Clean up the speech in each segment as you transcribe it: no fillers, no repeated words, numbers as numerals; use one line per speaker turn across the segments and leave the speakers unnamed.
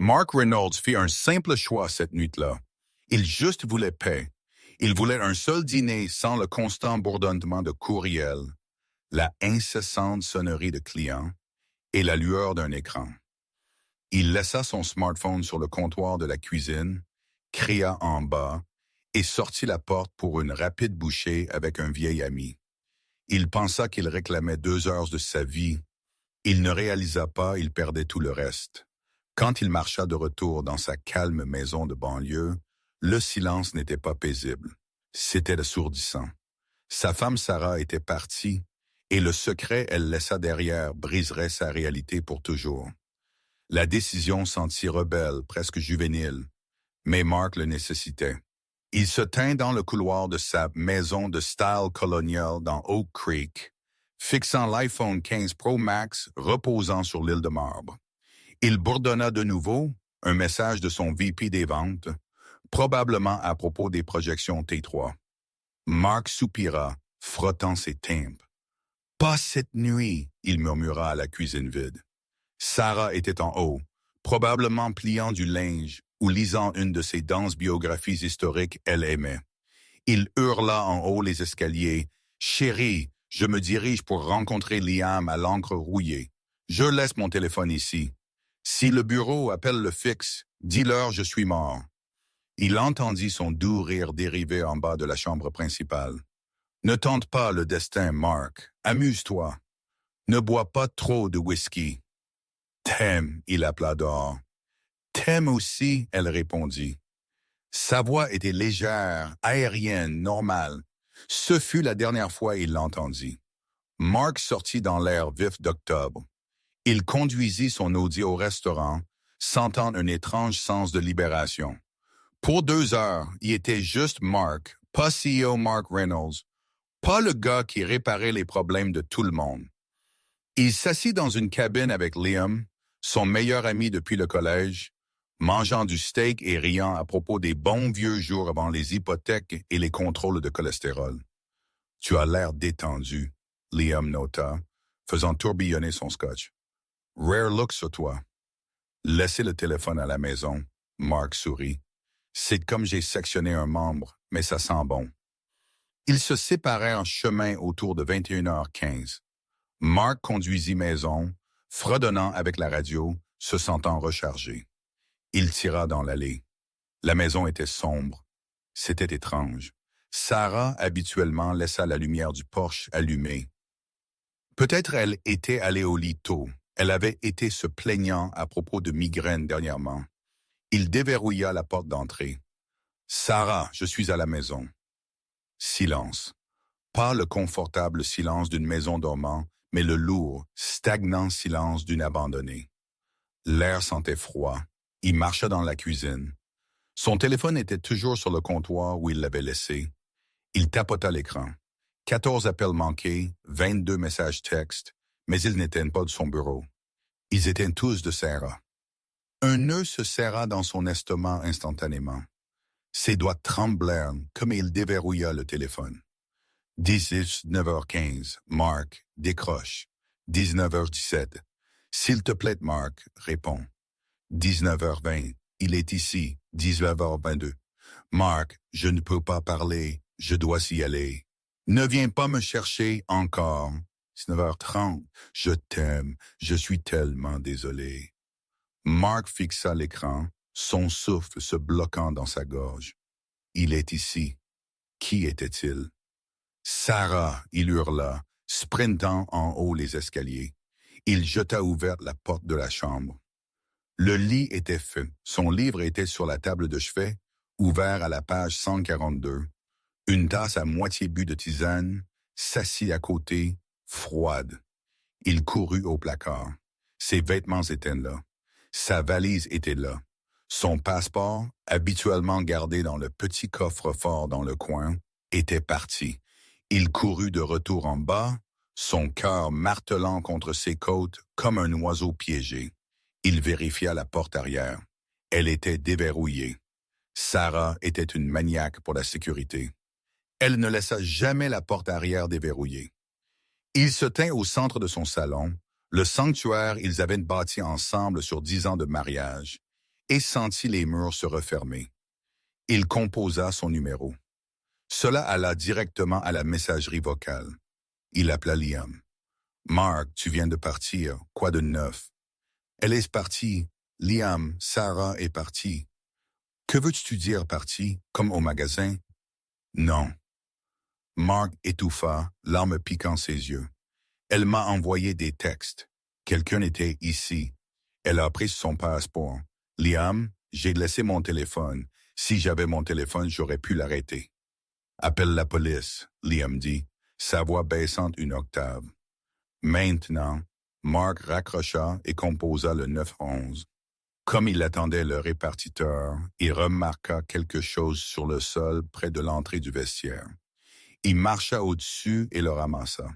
Mark Reynolds fit un simple choix cette nuit-là. Il juste voulait paix. Il voulait un seul dîner sans le constant bourdonnement de courriels, la incessante sonnerie de clients et la lueur d'un écran. Il laissa son smartphone sur le comptoir de la cuisine, cria en bas et sortit la porte pour une rapide bouchée avec un vieil ami. Il pensa qu'il réclamait 2 heures de sa vie. Il ne réalisa pas, il perdait tout le reste. Quand il marcha de retour dans sa calme maison de banlieue, le silence n'était pas paisible. C'était assourdissant. Sa femme Sarah était partie, et le secret elle laissa derrière briserait sa réalité pour toujours. La décision sentit rebelle, presque juvénile, mais Mark le nécessitait. Il se tint dans le couloir de sa maison de style colonial dans Oak Creek, fixant l'iPhone 15 Pro Max reposant sur l'île de marbre. Il bourdonna de nouveau un message de son VP des ventes, probablement à propos des projections T3. Mark soupira, frottant ses tempes. « Pas cette nuit », il murmura à la cuisine vide. Sarah était en haut, probablement pliant du linge ou lisant une de ces denses biographies historiques elle aimait. Il hurla en haut les escaliers. « Chérie, je me dirige pour rencontrer Liam à l'encre rouillée. Je laisse mon téléphone ici. Si le bureau appelle le fixe, dis-leur je suis mort. » Il entendit son doux rire dériver en bas de la chambre principale. « Ne tente pas le destin, Mark. Amuse-toi. Ne bois pas trop de whisky. »« T'aimes, » il appela dehors. « T'aimes aussi, » elle répondit. Sa voix était légère, aérienne, normale. Ce fut la dernière fois il l'entendit. Mark sortit dans l'air vif d'octobre. Il conduisit son Audi au restaurant, sentant un étrange sens de libération. Pour 2 heures, il était juste Mark, pas CEO Mark Reynolds, pas le gars qui réparait les problèmes de tout le monde. Il s'assit dans une cabine avec Liam, son meilleur ami depuis le collège, mangeant du steak et riant à propos des bons vieux jours avant les hypothèques et les contrôles de cholestérol. « Tu as l'air détendu », Liam nota, faisant tourbillonner son scotch. « Rare look sur toi. » Laissez le téléphone à la maison, Mark sourit. C'est comme j'ai sectionné un membre, mais ça sent bon. Ils se séparèrent en chemin autour de 21h15. Mark conduisit maison, fredonnant avec la radio, se sentant rechargé. Il tira dans l'allée. La maison était sombre. C'était étrange. Sarah, habituellement, laissa la lumière du porche allumée. Peut-être elle était allée au lit tôt. Elle avait été se plaignant à propos de migraines dernièrement. Il déverrouilla la porte d'entrée. « Sarah, je suis à la maison. » Silence. Pas le confortable silence d'une maison dormant, mais le lourd, stagnant silence d'une abandonnée. L'air sentait froid. Il marcha dans la cuisine. Son téléphone était toujours sur le comptoir où il l'avait laissé. Il tapota l'écran. 14 appels manqués, 22 messages textes, mais ils n'étaient pas de son bureau. Ils étaient tous de Sarah. Un nœud se serra dans son estomac instantanément. Ses doigts tremblèrent comme il déverrouilla le téléphone. 19h15, Mark, décroche. 19h17. S'il te plaît, Mark, réponds. 19h20, il est ici. 19h22. Mark, je ne peux pas parler, je dois y aller. Ne viens pas me chercher encore. 19h30, je t'aime, je suis tellement désolé. Mark fixa l'écran, son souffle se bloquant dans sa gorge. Il est ici. Qui était-il? Sarah, il hurla, sprintant en haut les escaliers. Il jeta ouverte la porte de la chambre. Le lit était fait. Son livre était sur la table de chevet, ouvert à la page 142. Une tasse à moitié bue de tisane, s'assit à côté, froide. Il courut au placard. Ses vêtements étaient là. Sa valise était là. Son passeport, habituellement gardé dans le petit coffre-fort dans le coin, était parti. Il courut de retour en bas, son cœur martelant contre ses côtes comme un oiseau piégé. Il vérifia la porte arrière. Elle était déverrouillée. Sarah était une maniaque pour la sécurité. Elle ne laissa jamais la porte arrière déverrouillée. Il se tint au centre de son salon, le sanctuaire ils avaient bâti ensemble sur 10 ans de mariage. et sentit les murs se refermer. Il composa son numéro. Cela alla directement à la messagerie vocale. Il appela Liam. « Mark, tu viens de partir. Quoi de neuf? » « Elle est partie. Liam, Sarah est partie. »« Que veux-tu dire partie? Comme au magasin? » »« Non. » Mark étouffa, larmes piquant ses yeux. « Elle m'a envoyé des textes. Quelqu'un était ici. Elle a pris son passeport. Liam, j'ai laissé mon téléphone. Si j'avais mon téléphone, j'aurais pu l'arrêter. »« Appelle la police, » Liam dit, sa voix baissant une octave. Maintenant, Mark raccrocha et composa le 911. Comme il attendait le répartiteur, il remarqua quelque chose sur le sol près de l'entrée du vestiaire. Il marcha au-dessus et le ramassa.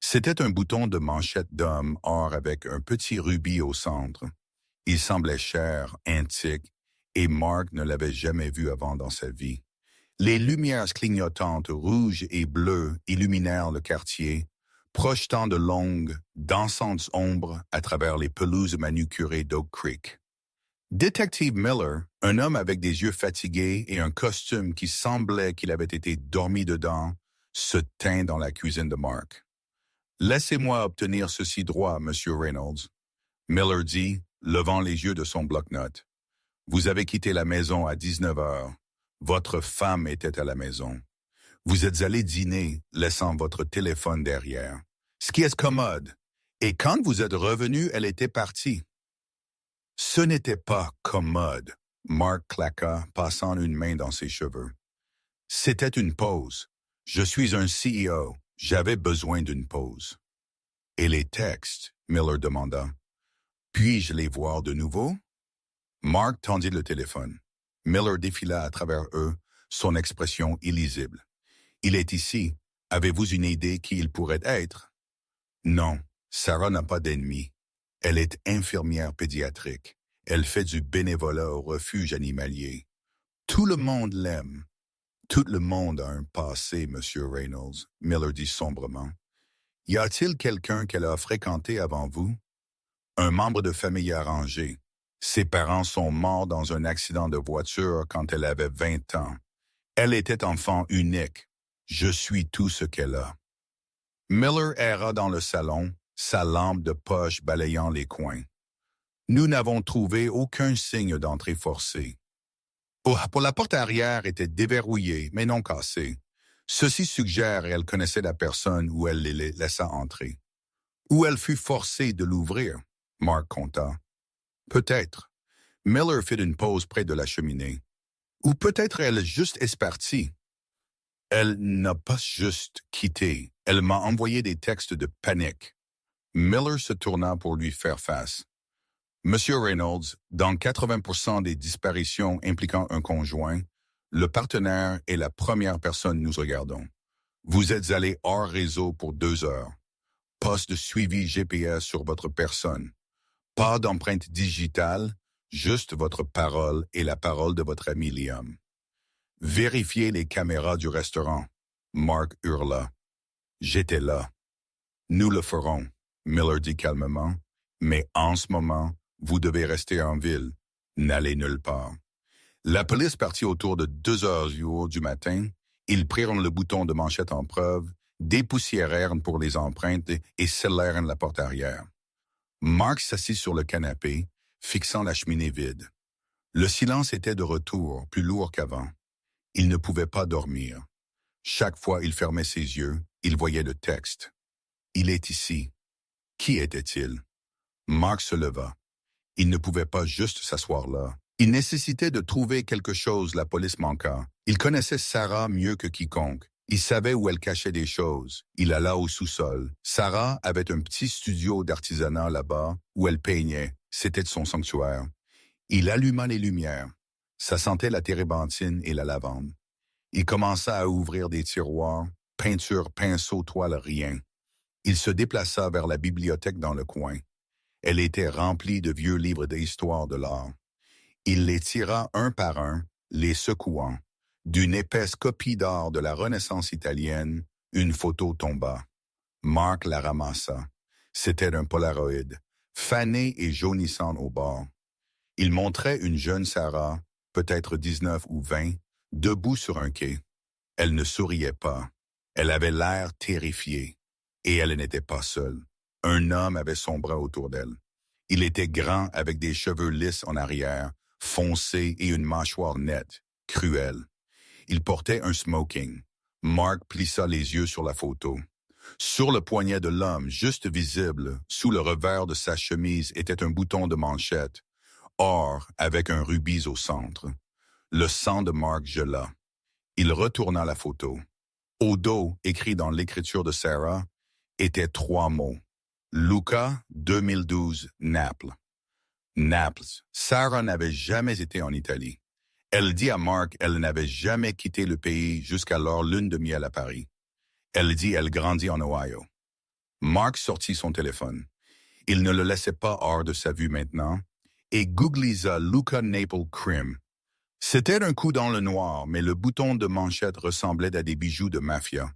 C'était un bouton de manchette d'homme or avec un petit rubis au centre. Il semblait cher, antique, et Mark ne l'avait jamais vu avant dans sa vie. Les lumières clignotantes rouges et bleues illuminèrent le quartier, projetant de longues, dansantes ombres à travers les pelouses manucurées d'Oak Creek. Détective Miller, un homme avec des yeux fatigués et un costume qui semblait qu'il avait été dormi dedans, se tint dans la cuisine de Mark. « Laissez-moi obtenir ceci droit, Monsieur Reynolds. » Miller dit, levant les yeux de son bloc-notes. « Vous avez quitté la maison à 19 heures. Votre femme était à la maison. Vous êtes allé dîner, laissant votre téléphone derrière. Ce qui est commode. Et quand vous êtes revenu, elle était partie. » Ce n'était pas commode, Mark claqua, passant une main dans ses cheveux. C'était une pause. Je suis un CEO. J'avais besoin d'une pause. Et les textes, Miller demanda. Puis-je les voir de nouveau? Mark tendit le téléphone. Miller défila à travers eux, son expression illisible. Il est ici. Avez-vous une idée qui il pourrait être? Non, Sarah n'a pas d'ennemis. Elle est infirmière pédiatrique. Elle fait du bénévolat au refuge animalier. Tout le monde l'aime. Tout le monde a un passé, Monsieur Reynolds, Miller dit sombrement. Y a-t-il quelqu'un qu'elle a fréquenté avant vous? Un membre de famille arrangé. Ses parents sont morts dans un accident de voiture quand elle avait 20 ans. Elle était enfant unique. Je suis tout ce qu'elle a. Miller erra dans le salon, sa lampe de poche balayant les coins. Nous n'avons trouvé aucun signe d'entrée forcée. Pour la porte arrière était déverrouillée, mais non cassée. Ceci suggère qu'elle connaissait la personne où elle les laissa entrer. Ou elle fut forcée de l'ouvrir, Mark conta. Peut-être. Miller fit une pause près de la cheminée. Ou peut-être elle juste est partie. Elle n'a pas juste quitté. Elle m'a envoyé des textes de panique. Miller se tourna pour lui faire face. Monsieur Reynolds, dans 80% des disparitions impliquant un conjoint, le partenaire est la première personne nous regardons. Vous êtes allé hors réseau pour 2 heures. Poste de suivi GPS sur votre personne. Pas d'empreinte digitale, juste votre parole et la parole de votre ami Liam. Vérifiez les caméras du restaurant. Mark hurla. J'étais là. Nous le ferons, Miller dit calmement, mais en ce moment, vous devez rester en ville. N'allez nulle part. La police partit autour de 2 heures du matin. Ils prirent le bouton de manchette en preuve, dépoussiérèrent pour les empreintes et scellèrent la porte arrière. Mark s'assit sur le canapé, fixant la cheminée vide. Le silence était de retour, plus lourd qu'avant. Il ne pouvait pas dormir. Chaque fois il fermait ses yeux, il voyait le texte. Il est ici. Qui était-il? Mark se leva. Il ne pouvait pas juste s'asseoir là. Il nécessitait de trouver quelque chose, la police manqua. Il connaissait Sarah mieux que quiconque. Il savait où elle cachait des choses. Il alla au sous-sol. Sarah avait un petit studio d'artisanat là-bas où elle peignait. C'était son sanctuaire. Il alluma les lumières. Ça sentait la térébenthine et la lavande. Il commença à ouvrir des tiroirs. Peinture, pinceau, toile, rien. Il se déplaça vers la bibliothèque dans le coin. Elle était remplie de vieux livres d'histoire de l'art. Il les tira un par un, les secouant. D'une épaisse copie d'art de la Renaissance italienne, une photo tomba. Mark la ramassa. C'était un Polaroid, fané et jaunissant au bord. Il montrait une jeune Sarah, peut-être 19 ou 20, debout sur un quai. Elle ne souriait pas. Elle avait l'air terrifiée. Et elle n'était pas seule. Un homme avait son bras autour d'elle. Il était grand avec des cheveux lisses en arrière, foncés et une mâchoire nette, cruelle. Il portait un smoking. Mark plissa les yeux sur la photo. Sur le poignet de l'homme, juste visible, sous le revers de sa chemise, était un bouton de manchette, or avec un rubis au centre. Le sang de Mark gela. Il retourna la photo. Au dos, écrit dans l'écriture de Sarah, étaient 3 mots. Luca, 2012, Naples. Naples. Sarah n'avait jamais été en Italie. Elle dit à Mark qu'elle n'avait jamais quitté le pays jusqu'à leur lune de miel à Paris. Elle dit qu'elle grandit en Ohio. Mark sortit son téléphone. Il ne le laissait pas hors de sa vue maintenant, et googlisa Luca Naples Crime. C'était un coup dans le noir, mais le bouton de manchette ressemblait à des bijoux de mafia.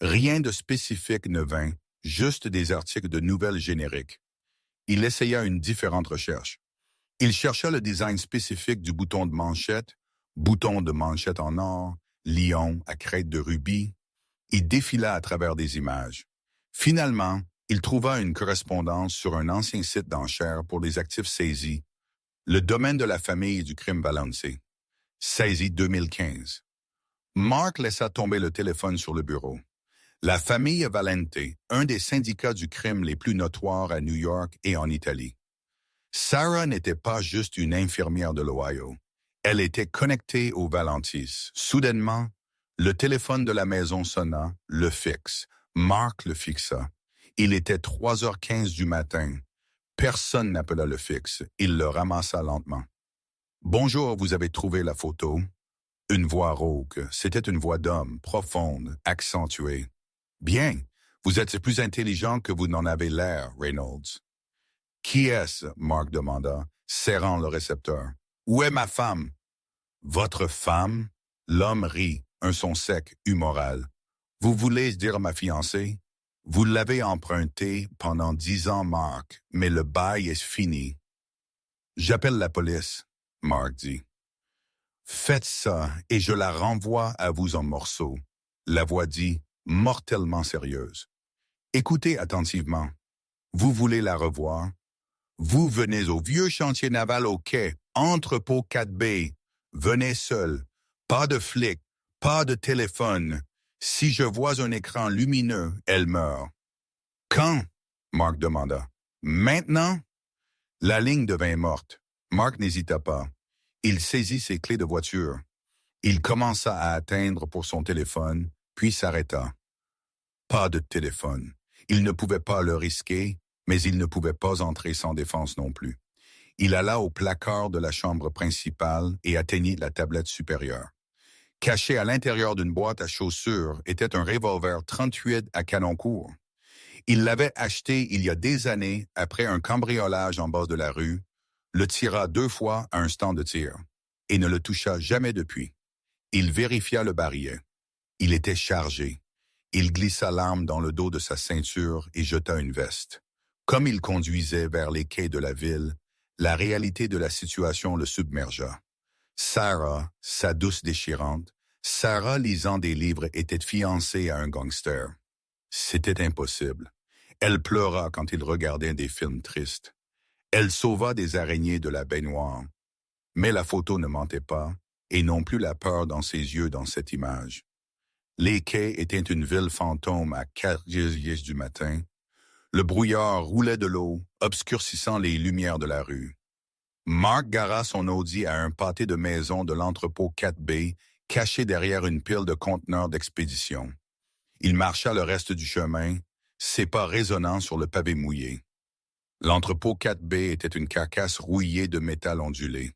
Rien de spécifique ne vint, juste des articles de nouvelles génériques. Il essaya une différente recherche. Il chercha le design spécifique du bouton de manchette en or, lion à crête de rubis. Il défila à travers des images. Finalement, il trouva une correspondance sur un ancien site d'enchères pour les actifs saisis, le domaine de la famille du crime Valence. Saisi 2015. Mark laissa tomber le téléphone sur le bureau. La famille Valente, un des syndicats du crime les plus notoires à New York et en Italie. Sarah n'était pas juste une infirmière de l'Ohio. Elle était connectée aux Valentis. Soudainement, le téléphone de la maison sonna, le fixe. Mark le fixa. Il était 3h15 du matin. Personne n'appela le fixe. Il le ramassa lentement. « Bonjour, vous avez trouvé la photo. » Une voix rauque. C'était une voix d'homme, profonde, accentuée. « Bien, vous êtes plus intelligent que vous n'en avez l'air, Reynolds. »« Qui est-ce » Mark demanda, serrant le récepteur. « Où est ma femme ?»« Votre femme ?» L'homme rit, un son sec, humoral. « Vous voulez dire ma fiancée? Vous l'avez empruntée pendant 10 ans, Mark, mais le bail est fini. »« J'appelle la police. » Mark dit. « Faites ça et je la renvoie à vous en morceaux. » La voix dit, mortellement sérieuse. « Écoutez attentivement. Vous voulez la revoir? Vous venez au vieux chantier naval au quai, entrepôt 4B. Venez seul. Pas de flic, pas de téléphone. Si je vois un écran lumineux, elle meurt. »« Quand ?» Mark demanda. « Maintenant ?» La ligne devint morte. Mark n'hésita pas. Il saisit ses clés de voiture. Il commença à atteindre pour son téléphone, puis s'arrêta. Pas de téléphone. Il ne pouvait pas le risquer, mais il ne pouvait pas entrer sans défense non plus. Il alla au placard de la chambre principale et atteignit la tablette supérieure. Caché à l'intérieur d'une boîte à chaussures était un revolver 38 à canon court. Il l'avait acheté il y a des années après un cambriolage en bas de la rue, le tira 2 fois à un stand de tir et ne le toucha jamais depuis. Il vérifia le barillet. Il était chargé. Il glissa l'arme dans le dos de sa ceinture et jeta une veste. Comme il conduisait vers les quais de la ville, la réalité de la situation le submergea. Sarah, sa douce déchirante, Sarah lisant des livres était fiancée à un gangster. C'était impossible. Elle pleura quand il regardait des films tristes. Elle sauva des araignées de la baignoire. Mais la photo ne mentait pas, et non plus la peur dans ses yeux dans cette image. Les quais étaient une ville fantôme à 4h du matin. Le brouillard roulait de l'eau, obscurcissant les lumières de la rue. Mark gara son Audi à un pâté de maison de l'entrepôt 4B, caché derrière une pile de conteneurs d'expédition. Il marcha le reste du chemin, ses pas résonnant sur le pavé mouillé. L'entrepôt 4B était une carcasse rouillée de métal ondulé.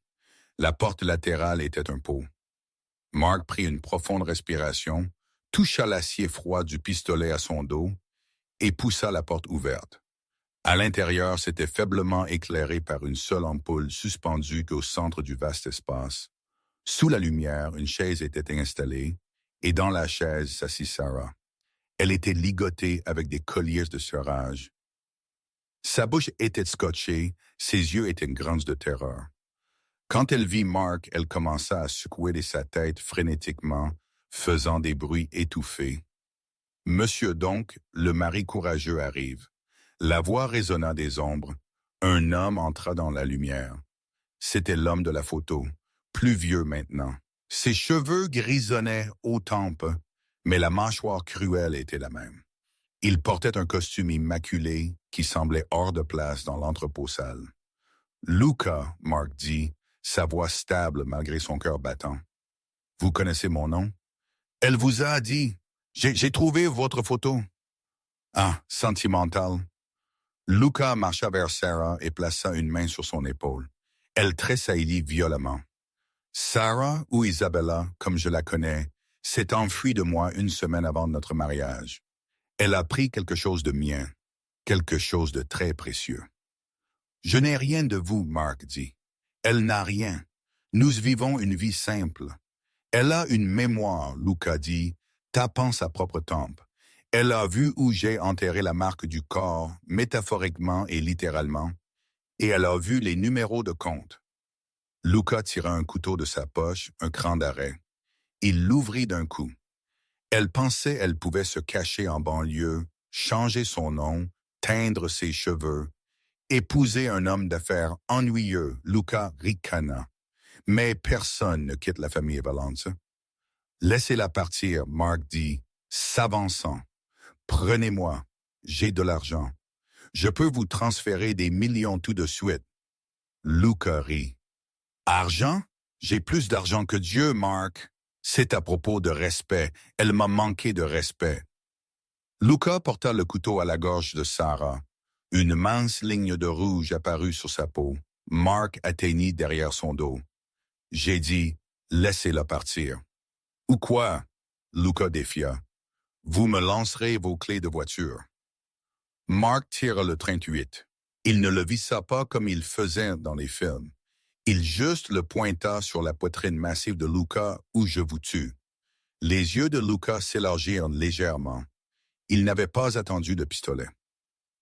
La porte latérale était un pot. Mark prit une profonde respiration, toucha l'acier froid du pistolet à son dos et poussa la porte ouverte. À l'intérieur, c'était faiblement éclairé par une seule ampoule suspendue au centre du vaste espace. Sous la lumière, une chaise était installée et dans la chaise s'assit Sarah. Elle était ligotée avec des colliers de serrage. Sa bouche était scotchée, ses yeux étaient grands de terreur. Quand elle vit Mark, elle commença à secouer de sa tête frénétiquement, faisant des bruits étouffés. « Monsieur donc, le mari courageux arrive. » La voix résonna des ombres. Un homme entra dans la lumière. C'était l'homme de la photo, plus vieux maintenant. Ses cheveux grisonnaient aux tempes, mais la mâchoire cruelle était la même. Il portait un costume immaculé qui semblait hors de place dans l'entrepôt sale. « Luca, » Mark dit, sa voix stable malgré son cœur battant. « Vous connaissez mon nom? » « Elle vous a dit. J'ai trouvé votre photo. » « Ah, sentimental. » Luca marcha vers Sarah et plaça une main sur son épaule. Elle tressaillit violemment. Sarah, ou Isabella, comme je la connais, s'est enfuie de moi une semaine avant notre mariage. Elle a pris quelque chose de mien, quelque chose de très précieux. « Je n'ai rien de vous, Mark dit. Elle n'a rien. Nous vivons une vie simple. Elle a une mémoire, Luca dit, tapant sa propre tempe. Elle a vu où j'ai enterré la marque du corps, métaphoriquement et littéralement, et elle a vu les numéros de compte. » Luca tira un couteau de sa poche, un cran d'arrêt. Il l'ouvrit d'un coup. Elle pensait elle pouvait se cacher en banlieue, changer son nom, teindre ses cheveux, épouser un homme d'affaires ennuyeux, Luca ricana. Mais personne ne quitte la famille Valence. « Laissez-la partir, » Mark dit, s'avançant. « Prenez-moi, j'ai de l'argent. Je peux vous transférer des millions tout de suite. » Luca rit. « Argent? J'ai plus d'argent que Dieu, Mark. C'est à propos de respect. Elle m'a manqué de respect. » Luca porta le couteau à la gorge de Sarah. Une mince ligne de rouge apparut sur sa peau. Mark atteignit derrière son dos. J'ai dit, laissez-la partir. « Ou quoi? » Luca défia. « Vous me lancerez vos clés de voiture. » Mark tira le 38. Il ne le vissa pas comme il faisait dans les films. Il juste le pointa sur la poitrine massive de Luca où je vous tue. Les yeux de Luca s'élargirent légèrement. Il n'avait pas attendu de pistolet.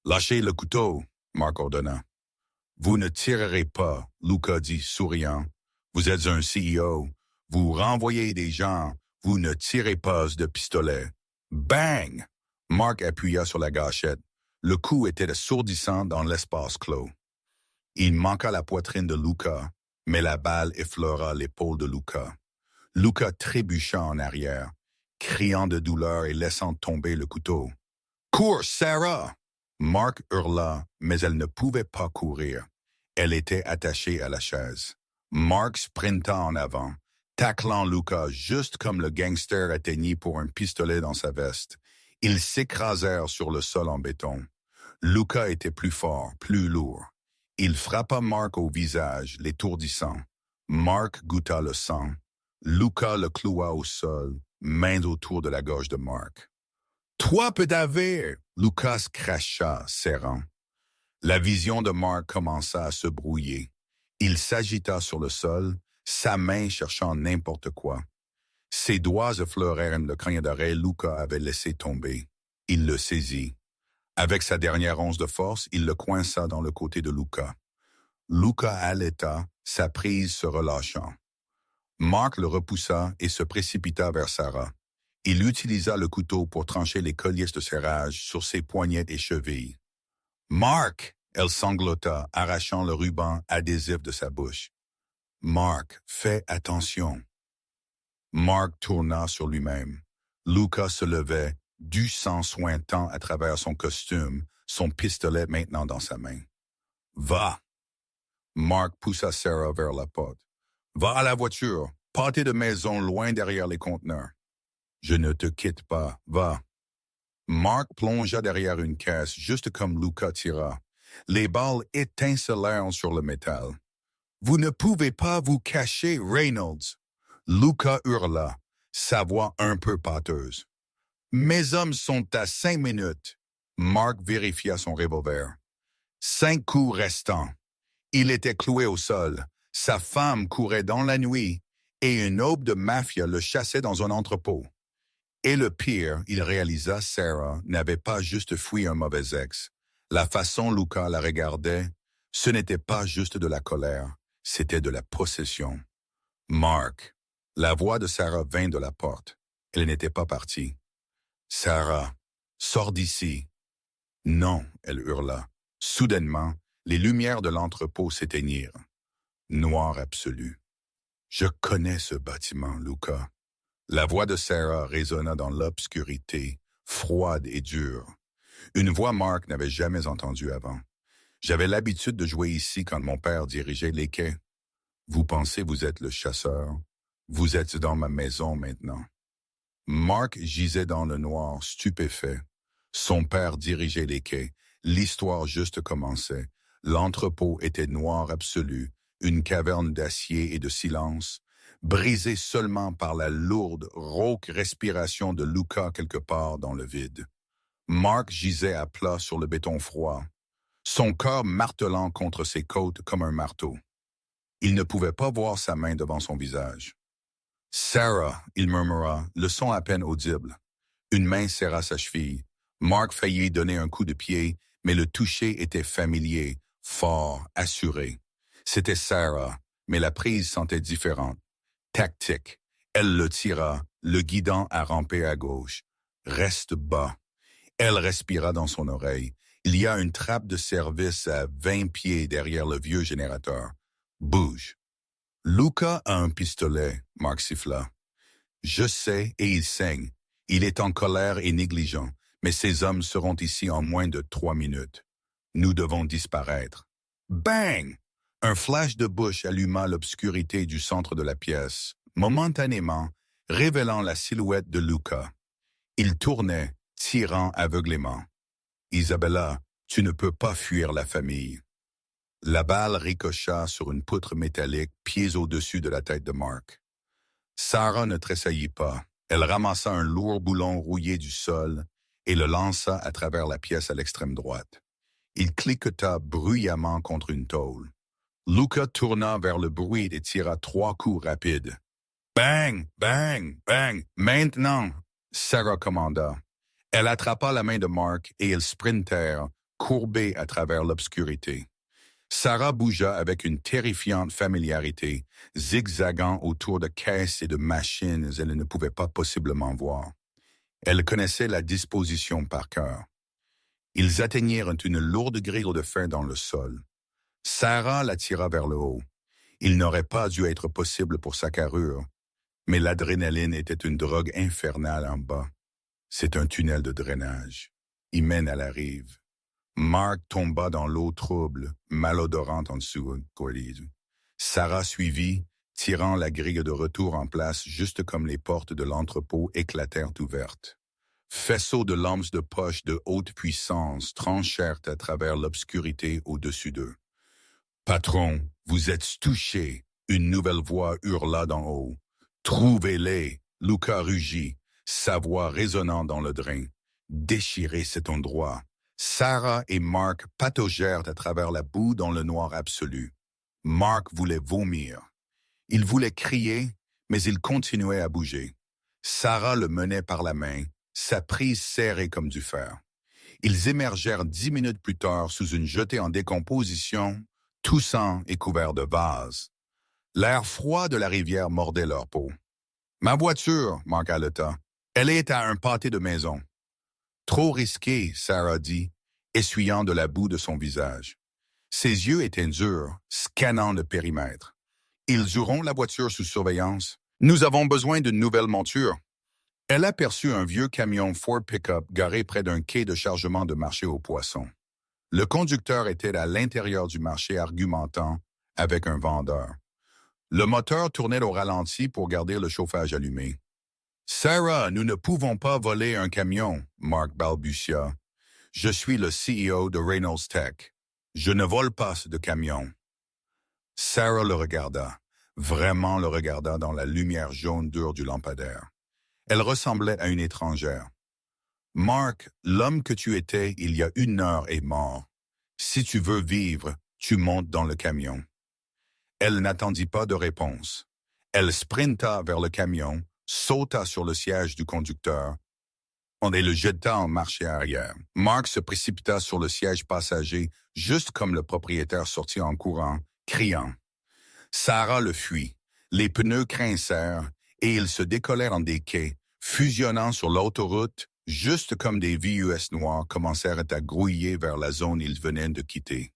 « Lâchez le couteau, » Mark ordonna. « Vous ne tirerez pas, » Luca dit, souriant. « Vous êtes un CEO. Vous renvoyez des gens. Vous ne tirez pas de pistolet. » Bang! Mark appuya sur la gâchette. Le coup était assourdissant dans l'espace clos. Il manqua la poitrine de Luca, mais la balle effleura l'épaule de Luca. Luca trébucha en arrière, criant de douleur et laissant tomber le couteau. « Cours, Sarah! » Mark hurla, mais elle ne pouvait pas courir. Elle était attachée à la chaise. Mark sprinta en avant, taclant Luca juste comme le gangster atteignit pour un pistolet dans sa veste. Ils s'écrasèrent sur le sol en béton. Luca était plus fort, plus lourd. Il frappa Mark au visage, l'étourdissant. Mark goûta le sang. Luca le cloua au sol, mains autour de la gorge de Mark. « Toi, peut-être !» Lucas cracha, serrant. La vision de Mark commença à se brouiller. Il s'agita sur le sol, sa main cherchant n'importe quoi. Ses doigts effleurèrent le crâne d'arrêt Luca avait laissé tomber. Il le saisit. Avec sa dernière once de force, il le coinça dans le côté de Luca. Luca haleta, sa prise se relâchant. Mark le repoussa et se précipita vers Sarah. Il utilisa le couteau pour trancher les colliers de serrage sur ses poignets et chevilles. « Mark !» Elle sanglota, arrachant le ruban adhésif de sa bouche. « Mark, fais attention. » Mark tourna sur lui-même. Luca se levait, du sang suintant à travers son costume, son pistolet maintenant dans sa main. « Va !» Mark poussa Sarah vers la porte. « Va à la voiture, pâté de maison loin derrière les conteneurs. »« Je ne te quitte pas, va. » Mark plongea derrière une caisse, juste comme Luca tira. Les balles étincelèrent sur le métal. « Vous ne pouvez pas vous cacher, Reynolds !» Luca hurla, sa voix un peu pâteuse. « Mes hommes sont à 5 minutes. » Mark vérifia son revolver. 5 coups restants. Il était cloué au sol. Sa femme courait dans la nuit et une aube de mafia le chassait dans un entrepôt. Et le pire, il réalisa Sarah n'avait pas juste fui un mauvais ex. La façon Luca la regardait, ce n'était pas juste de la colère, C'était de la possession. Mark. La voix de Sarah vint de la porte. Elle n'était pas partie. Sarah, sors d'ici. Non, elle hurla. Soudainement, les lumières de l'entrepôt s'éteignirent. Noir absolu. Je connais ce bâtiment, Luca. La voix de Sarah résonna dans l'obscurité, froide et dure. Une voix Mark n'avait jamais entendue avant. J'avais l'habitude de jouer ici quand mon père dirigeait les quais. Vous pensez vous êtes le chasseur. Vous êtes dans ma maison maintenant. Mark gisait dans le noir, stupéfait. Son père dirigeait les quais. L'histoire juste commençait. L'entrepôt était noir absolu, une caverne d'acier et de silence, brisée seulement par la lourde, rauque respiration de Luca quelque part dans le vide. Mark gisait à plat sur le béton froid, son cœur martelant contre ses côtes comme un marteau. Il ne pouvait pas voir sa main devant son visage. « Sarah », il murmura, le son à peine audible. Une main serra sa cheville. Mark faillit donner un coup de pied, mais le toucher était familier, fort, assuré. C'était Sarah, mais la prise sentait différente. Tactique. Elle le tira, le guidant à ramper à gauche. « Reste bas ». Elle respira dans son oreille. Il y a une trappe de service à 20 pieds derrière le vieux générateur. Bouge. Luca a un pistolet, Mark siffla. Je sais et il saigne. Il est en colère et négligent, mais ces hommes seront ici en moins de 3 minutes. Nous devons disparaître. Bang! Un flash de bouche alluma l'obscurité du centre de la pièce, momentanément, révélant la silhouette de Luca. Il tournait, tirant aveuglément. Isabella, tu ne peux pas fuir la famille. La balle ricocha sur une poutre métallique pieds au-dessus de la tête de Mark. Sarah ne tressaillit pas. Elle ramassa un lourd boulon rouillé du sol et le lança à travers la pièce à l'extrême droite. Il cliqueta bruyamment contre une tôle. Luca tourna vers le bruit et tira 3 coups rapides. « Bang! Bang! Bang! Maintenant! » Sarah commanda. Elle attrapa la main de Mark et ils sprintèrent, courbés à travers l'obscurité. Sarah bougea avec une terrifiante familiarité, zigzagant autour de caisses et de machines elle ne pouvait pas possiblement voir. Elle connaissait la disposition par cœur. Ils atteignirent une lourde grille de fer dans le sol. Sarah la tira vers le haut. Il n'aurait pas dû être possible pour sa carrure, mais l'adrénaline était une drogue infernale en bas. C'est un tunnel de drainage. Il mène à la rive. Mark tomba dans l'eau trouble, malodorante en dessous. Sarah suivit, tirant la grille de retour en place juste comme les portes de l'entrepôt éclatèrent ouvertes. Faisceaux de lampes de poche de haute puissance tranchèrent à travers l'obscurité au-dessus d'eux. « Patron, vous êtes touché !» Une nouvelle voix hurla d'en haut. « Trouvez-les !» Luca rugit, sa voix résonnant dans le drain. « Déchirez cet endroit !» Sarah et Mark pataugèrent à travers la boue dans le noir absolu. Mark voulait vomir. Il voulait crier, mais il continuait à bouger. Sarah le menait par la main, sa prise serrée comme du fer. Ils émergèrent 10 minutes plus tard sous une jetée en décomposition, toussant et couvert de vases. L'air froid de la rivière mordait leur peau. « Ma voiture, Mark haleta. Elle est à un pâté de maison. » Trop risqué, Sarah dit, essuyant de la boue de son visage. Ses yeux étaient durs, scannant le périmètre. Ils auront la voiture sous surveillance. Nous avons besoin d'une nouvelle monture. Elle aperçut un vieux camion Ford Pick-up garé près d'un quai de chargement de marché aux poissons. Le conducteur était à l'intérieur du marché argumentant avec un vendeur. Le moteur tournait au ralenti pour garder le chauffage allumé. « Sarah, nous ne pouvons pas voler un camion, » Mark balbutia. « Je suis le CEO de Reynolds Tech. Je ne vole pas de camion. » Sarah le regarda, vraiment le regarda dans la lumière jaune dure du lampadaire. Elle ressemblait à une étrangère. « Mark, l'homme que tu étais il y a 1 heure est mort. Si tu veux vivre, tu montes dans le camion. » Elle n'attendit pas de réponse. Elle sprinta vers le camion, sauta sur le siège du conducteur. On le jeta en marche arrière. Mark se précipita sur le siège passager, juste comme le propriétaire sortit en courant, criant. Sarah le fuit. Les pneus grincèrent et ils se décollèrent en des quais, fusionnant sur l'autoroute, juste comme des VUS noirs commencèrent à grouiller vers la zone ils venaient de quitter.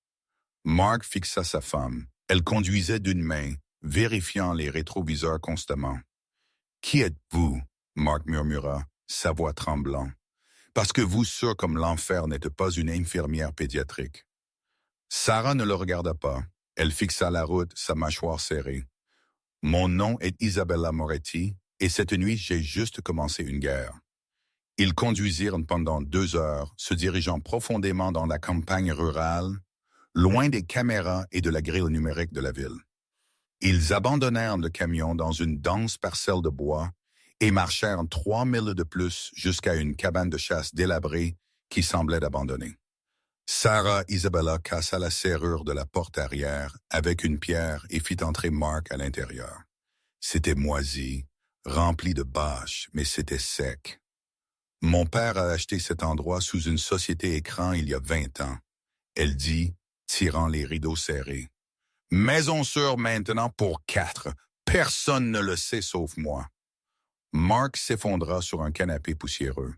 Mark fixa sa femme. Elle conduisait d'une main, vérifiant les rétroviseurs constamment. « Qui êtes-vous? » Mark murmura, sa voix tremblant. « Parce que vous, sûr comme l'enfer, n'êtes pas une infirmière pédiatrique. » Sarah ne le regarda pas. Elle fixa la route, sa mâchoire serrée. « Mon nom est Isabella Moretti, et cette nuit, j'ai juste commencé une guerre. » Ils conduisirent pendant 2 heures, se dirigeant profondément dans la campagne rurale, loin des caméras et de la grille numérique de la ville. Ils abandonnèrent le camion dans une dense parcelle de bois et marchèrent 3 milles de plus jusqu'à une cabane de chasse délabrée qui semblait abandonnée. Sarah Isabella cassa la serrure de la porte arrière avec une pierre et fit entrer Mark à l'intérieur. C'était moisi, rempli de bâches, mais c'était sec. « Mon père a acheté cet endroit sous une société écran il y a 20 ans, » elle dit, tirant les rideaux serrés. « Maison sûre maintenant pour 4. Personne ne le sait sauf moi. » Mark s'effondra sur un canapé poussiéreux.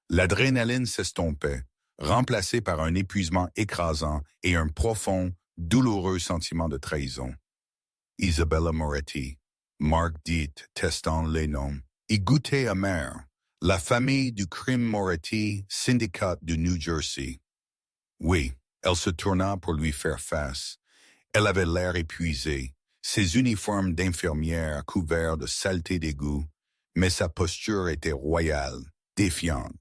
L'adrénaline s'estompait, remplacée par un épuisement écrasant et un profond, douloureux sentiment de trahison. Isabella Moretti, Mark dit, testant les noms, y goûtait amer. La famille du crime Moretti, syndicat du New Jersey. Oui, elle se tourna pour lui faire face. Elle avait l'air épuisée, ses uniformes d'infirmière couverts de saleté d'égout, mais sa posture était royale, défiante.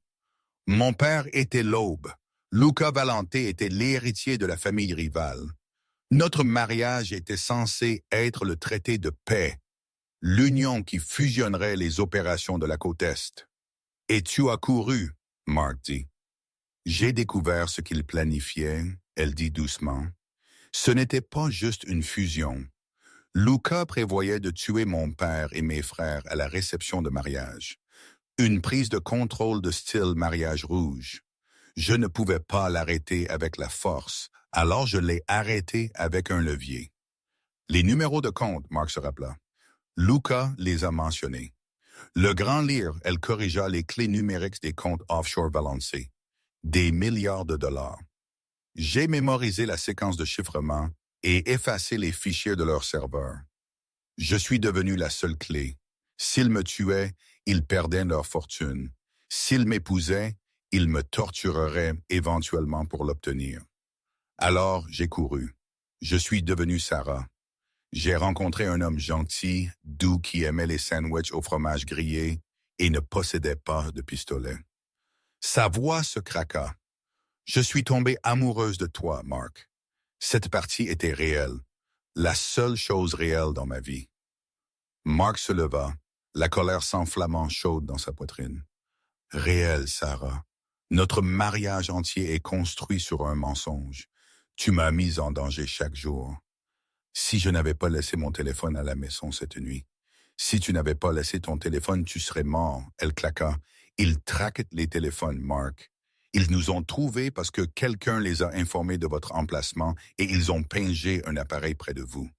Mon père était l'aube. Luca Valente était l'héritier de la famille rivale. Notre mariage était censé être le traité de paix, l'union qui fusionnerait les opérations de la côte Est. Et tu as couru, Mark dit. J'ai découvert ce qu'il planifiait, elle dit doucement. Ce n'était pas juste une fusion. Luca prévoyait de tuer mon père et mes frères à la réception de mariage. Une prise de contrôle de style mariage rouge. Je ne pouvais pas l'arrêter avec la force, alors je l'ai arrêté avec un levier. Les numéros de compte, Mark se rappela. Luca les a mentionnés. Le grand lire, elle corrigea les clés numériques des comptes offshore balancés. Des milliards de dollars. J'ai mémorisé la séquence de chiffrement et effacé les fichiers de leur serveur. Je suis devenu la seule clé. S'ils me tuaient, ils perdaient leur fortune. S'ils m'épousaient, ils me tortureraient éventuellement pour l'obtenir. Alors, j'ai couru. Je suis devenu Sarah. J'ai rencontré un homme gentil, doux qui aimait les sandwichs au fromage grillé et ne possédait pas de pistolet. Sa voix se craqua. Je suis tombée amoureuse de toi, Mark. Cette partie était réelle, la seule chose réelle dans ma vie. Mark se leva, la colère s'enflammant chaude dans sa poitrine. Réel, Sarah. Notre mariage entier est construit sur un mensonge. Tu m'as mise en danger chaque jour. Si je n'avais pas laissé mon téléphone à la maison cette nuit, si tu n'avais pas laissé ton téléphone, tu serais mort. Elle claqua. Ils traquent les téléphones, Mark. Ils nous ont trouvés parce que quelqu'un les a informés de votre emplacement et ils ont pingé un appareil près de vous.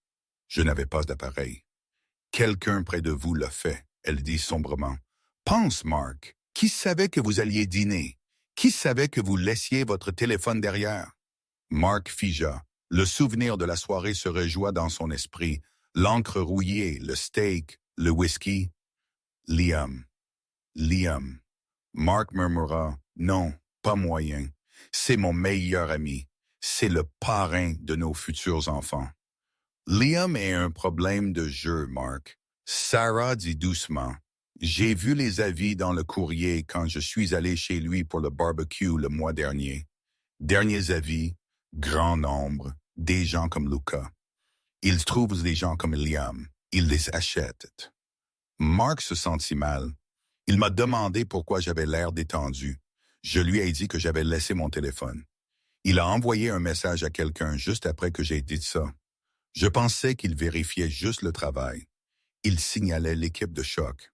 Je n'avais pas d'appareil. Quelqu'un près de vous l'a fait, elle dit sombrement. Pense, Mark. Qui savait que vous alliez dîner? Qui savait que vous laissiez votre téléphone derrière? Mark figea. Le souvenir de la soirée se réjoua dans son esprit. L'encre rouillée, le steak, le whisky. Liam. Liam. Mark murmura. Non, pas moyen. C'est mon meilleur ami. C'est le parrain de nos futurs enfants. Liam est un problème de jeu, Mark. Sarah dit doucement. J'ai vu les avis dans le courrier quand je suis allé chez lui pour le barbecue le mois dernier. Derniers avis, grand nombre, des gens comme Luca. Ils trouvent des gens comme Liam. Ils les achètent. Mark se sentit mal. Il m'a demandé pourquoi j'avais l'air détendu. Je lui ai dit que j'avais laissé mon téléphone. Il a envoyé un message à quelqu'un juste après que j'ai dit ça. Je pensais qu'il vérifiait juste le travail. Il signalait l'équipe de choc.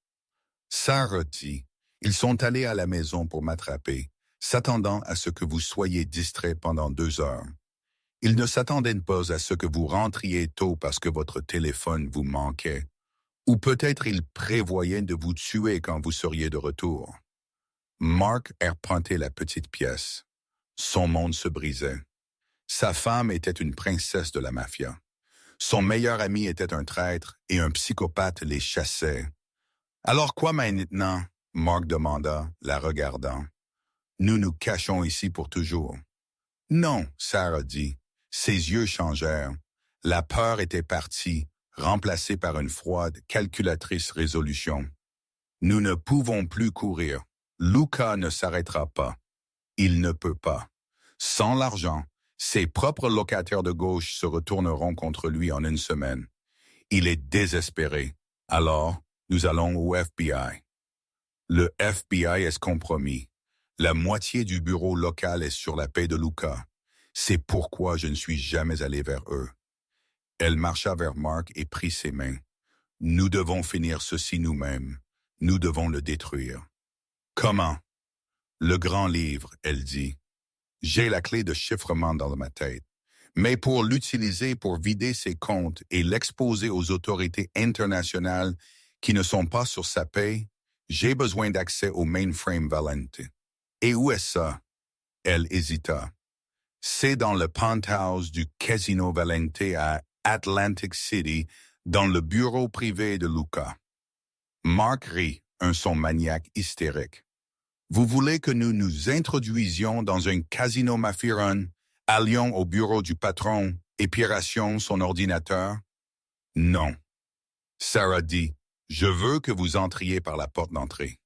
Sarah dit, ils sont allés à la maison pour m'attraper, s'attendant à ce que vous soyez distrait pendant 2 heures. Ils ne s'attendaient pas à ce que vous rentriez tôt parce que votre téléphone vous manquait, ou peut-être ils prévoyaient de vous tuer quand vous seriez de retour. Mark arpentait la petite pièce. Son monde se brisait. Sa femme était une princesse de la mafia. Son meilleur ami était un traître et un psychopathe les chassait. Alors quoi maintenant? Mark demanda, la regardant. Nous nous cachons ici pour toujours. Non, Sarah dit. Ses yeux changèrent. La peur était partie, remplacée par une froide, calculatrice résolution. Nous ne pouvons plus courir. Luca ne s'arrêtera pas. Il ne peut pas. Sans l'argent, ses propres locataires de gauche se retourneront contre lui en une semaine. Il est désespéré. Alors, nous allons au FBI. Le FBI est compromis. La moitié du bureau local est sur la paix de Luca. C'est pourquoi je ne suis jamais allé vers eux. Elle marcha vers Mark et prit ses mains. Nous devons finir ceci nous-mêmes. Nous devons le détruire. Comment? Le grand livre, elle dit. J'ai la clé de chiffrement dans ma tête. Mais pour l'utiliser pour vider ses comptes et l'exposer aux autorités internationales qui ne sont pas sur sa paie, j'ai besoin d'accès au mainframe Valente. Et où est ça? Elle hésita. C'est dans le penthouse du Casino Valente à Atlantic City, dans le bureau privé de Luca. Mark rit, un son maniaque hystérique. Vous voulez que nous nous introduisions dans un casino mafiron, allions au bureau du patron et pirassions son ordinateur? Non. Sarah dit, je veux que vous entriez par la porte d'entrée.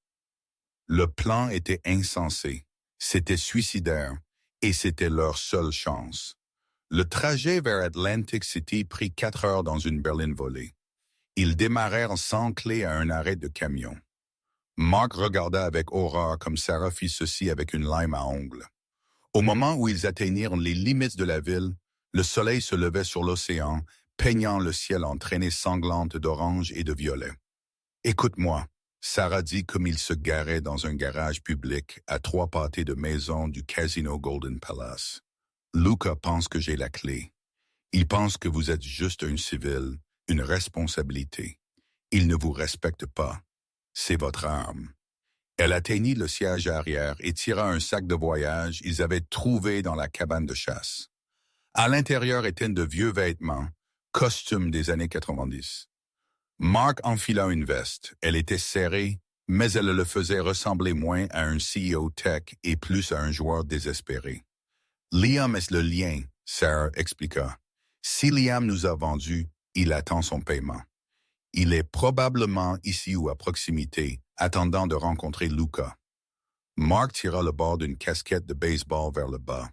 Le plan était insensé, c'était suicidaire, et c'était leur seule chance. Le trajet vers Atlantic City prit 4 heures dans une berline volée. Ils démarrèrent sans clé à un arrêt de camion. Mark regarda avec horreur comme Sarah fit ceci avec une lime à ongles. Au moment où ils atteignirent les limites de la ville, le soleil se levait sur l'océan, peignant le ciel en traînées sanglantes d'orange et de violet. « Écoute-moi », Sarah dit comme il se garait dans un garage public à 3 pâtés de maison du Casino Golden Palace. « Luca pense que j'ai la clé. Il pense que vous êtes juste un civil, une responsabilité. Il ne vous respecte pas. C'est votre arme. » Elle atteignit le siège arrière et tira un sac de voyage qu'ils avaient trouvé dans la cabane de chasse. À l'intérieur étaient de vieux vêtements, costumes des années 90. Mark enfila une veste. Elle était serrée, mais elle le faisait ressembler moins à un CEO tech et plus à un joueur désespéré. Liam est le lien, Sarah expliqua. Si Liam nous a vendus, il attend son paiement. Il est probablement ici ou à proximité, attendant de rencontrer Luca. Mark tira le bord d'une casquette de baseball vers le bas.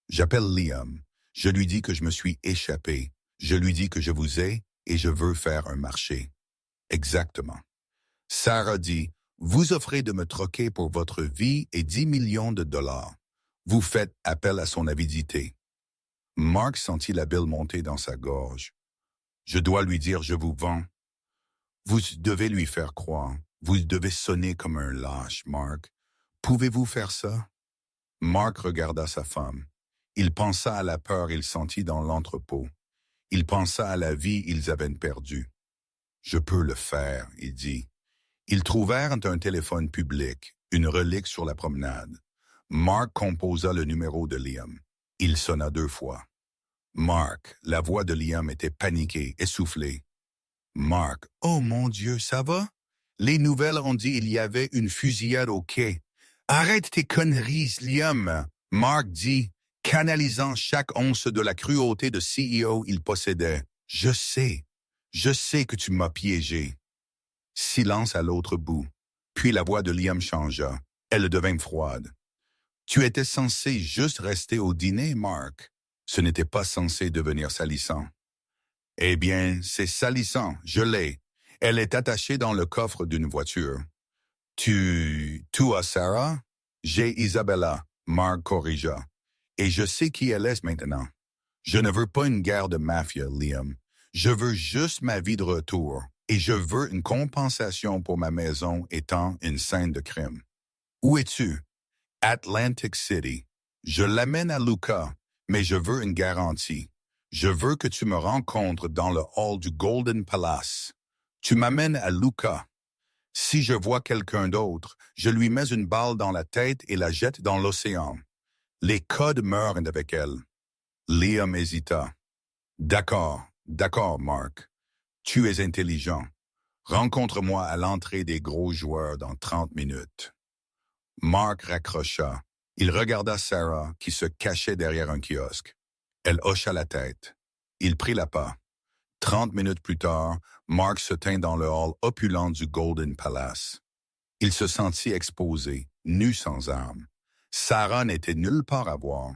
J'appelle Liam. Je lui dis que je me suis échappé. Je lui dis que je vous ai et je veux faire un marché. Exactement. Sarah dit, vous offrez de me troquer pour votre vie et 10 millions de dollars. Vous faites appel à son avidité. Mark sentit la bile monter dans sa gorge. Je dois lui dire je vous vends. Vous devez lui faire croire. Vous devez sonner comme un lâche, Mark. Pouvez-vous faire ça? Mark regarda sa femme. Il pensa à la peur qu'il sentit dans l'entrepôt. Il pensa à la vie qu'ils avaient perdue. Je peux le faire, il dit. Ils trouvèrent un téléphone public, une relique sur la promenade. Mark composa le numéro de Liam. Il sonna 2 fois. Mark, la voix de Liam était paniquée, essoufflée. Mark, oh mon Dieu, ça va? Les nouvelles ont dit qu'il y avait une fusillade au quai. Arrête tes conneries, Liam. Mark dit, canalisant chaque once de la cruauté de CEO il possédait. Je sais que tu m'as piégé. Silence à l'autre bout. Puis la voix de Liam changea. Elle devint froide. Tu étais censé juste rester au dîner, Mark. Ce n'était pas censé devenir salissant. Eh bien, c'est salissant, je l'ai. Elle est attachée dans le coffre d'une voiture. Tu as Sarah? J'ai Isabella, Mark corrigea. Et je sais qui elle est maintenant. Je ne veux pas une guerre de mafia, Liam. Je veux juste ma vie de retour. Et je veux une compensation pour ma maison étant une scène de crime. Où es-tu? Atlantic City. Je l'amène à Luca, Mais je veux une garantie. Je veux que tu me rencontres dans le hall du Golden Palace. Tu m'amènes à Luca. Si je vois quelqu'un d'autre, je lui mets une balle dans la tête et la jette dans l'océan. Les codes meurent avec elle. Liam hésita. D'accord, Mark. Tu es intelligent. Rencontre-moi à l'entrée des gros joueurs dans 30 minutes. Mark raccrocha. Il regarda Sarah qui se cachait derrière un kiosque. Elle hocha la tête. Il prit la pas. 30 minutes plus tard, Mark se tint dans le hall opulent du Golden Palace. Il se sentit exposé, nu sans armes. Sarah n'était nulle part à voir.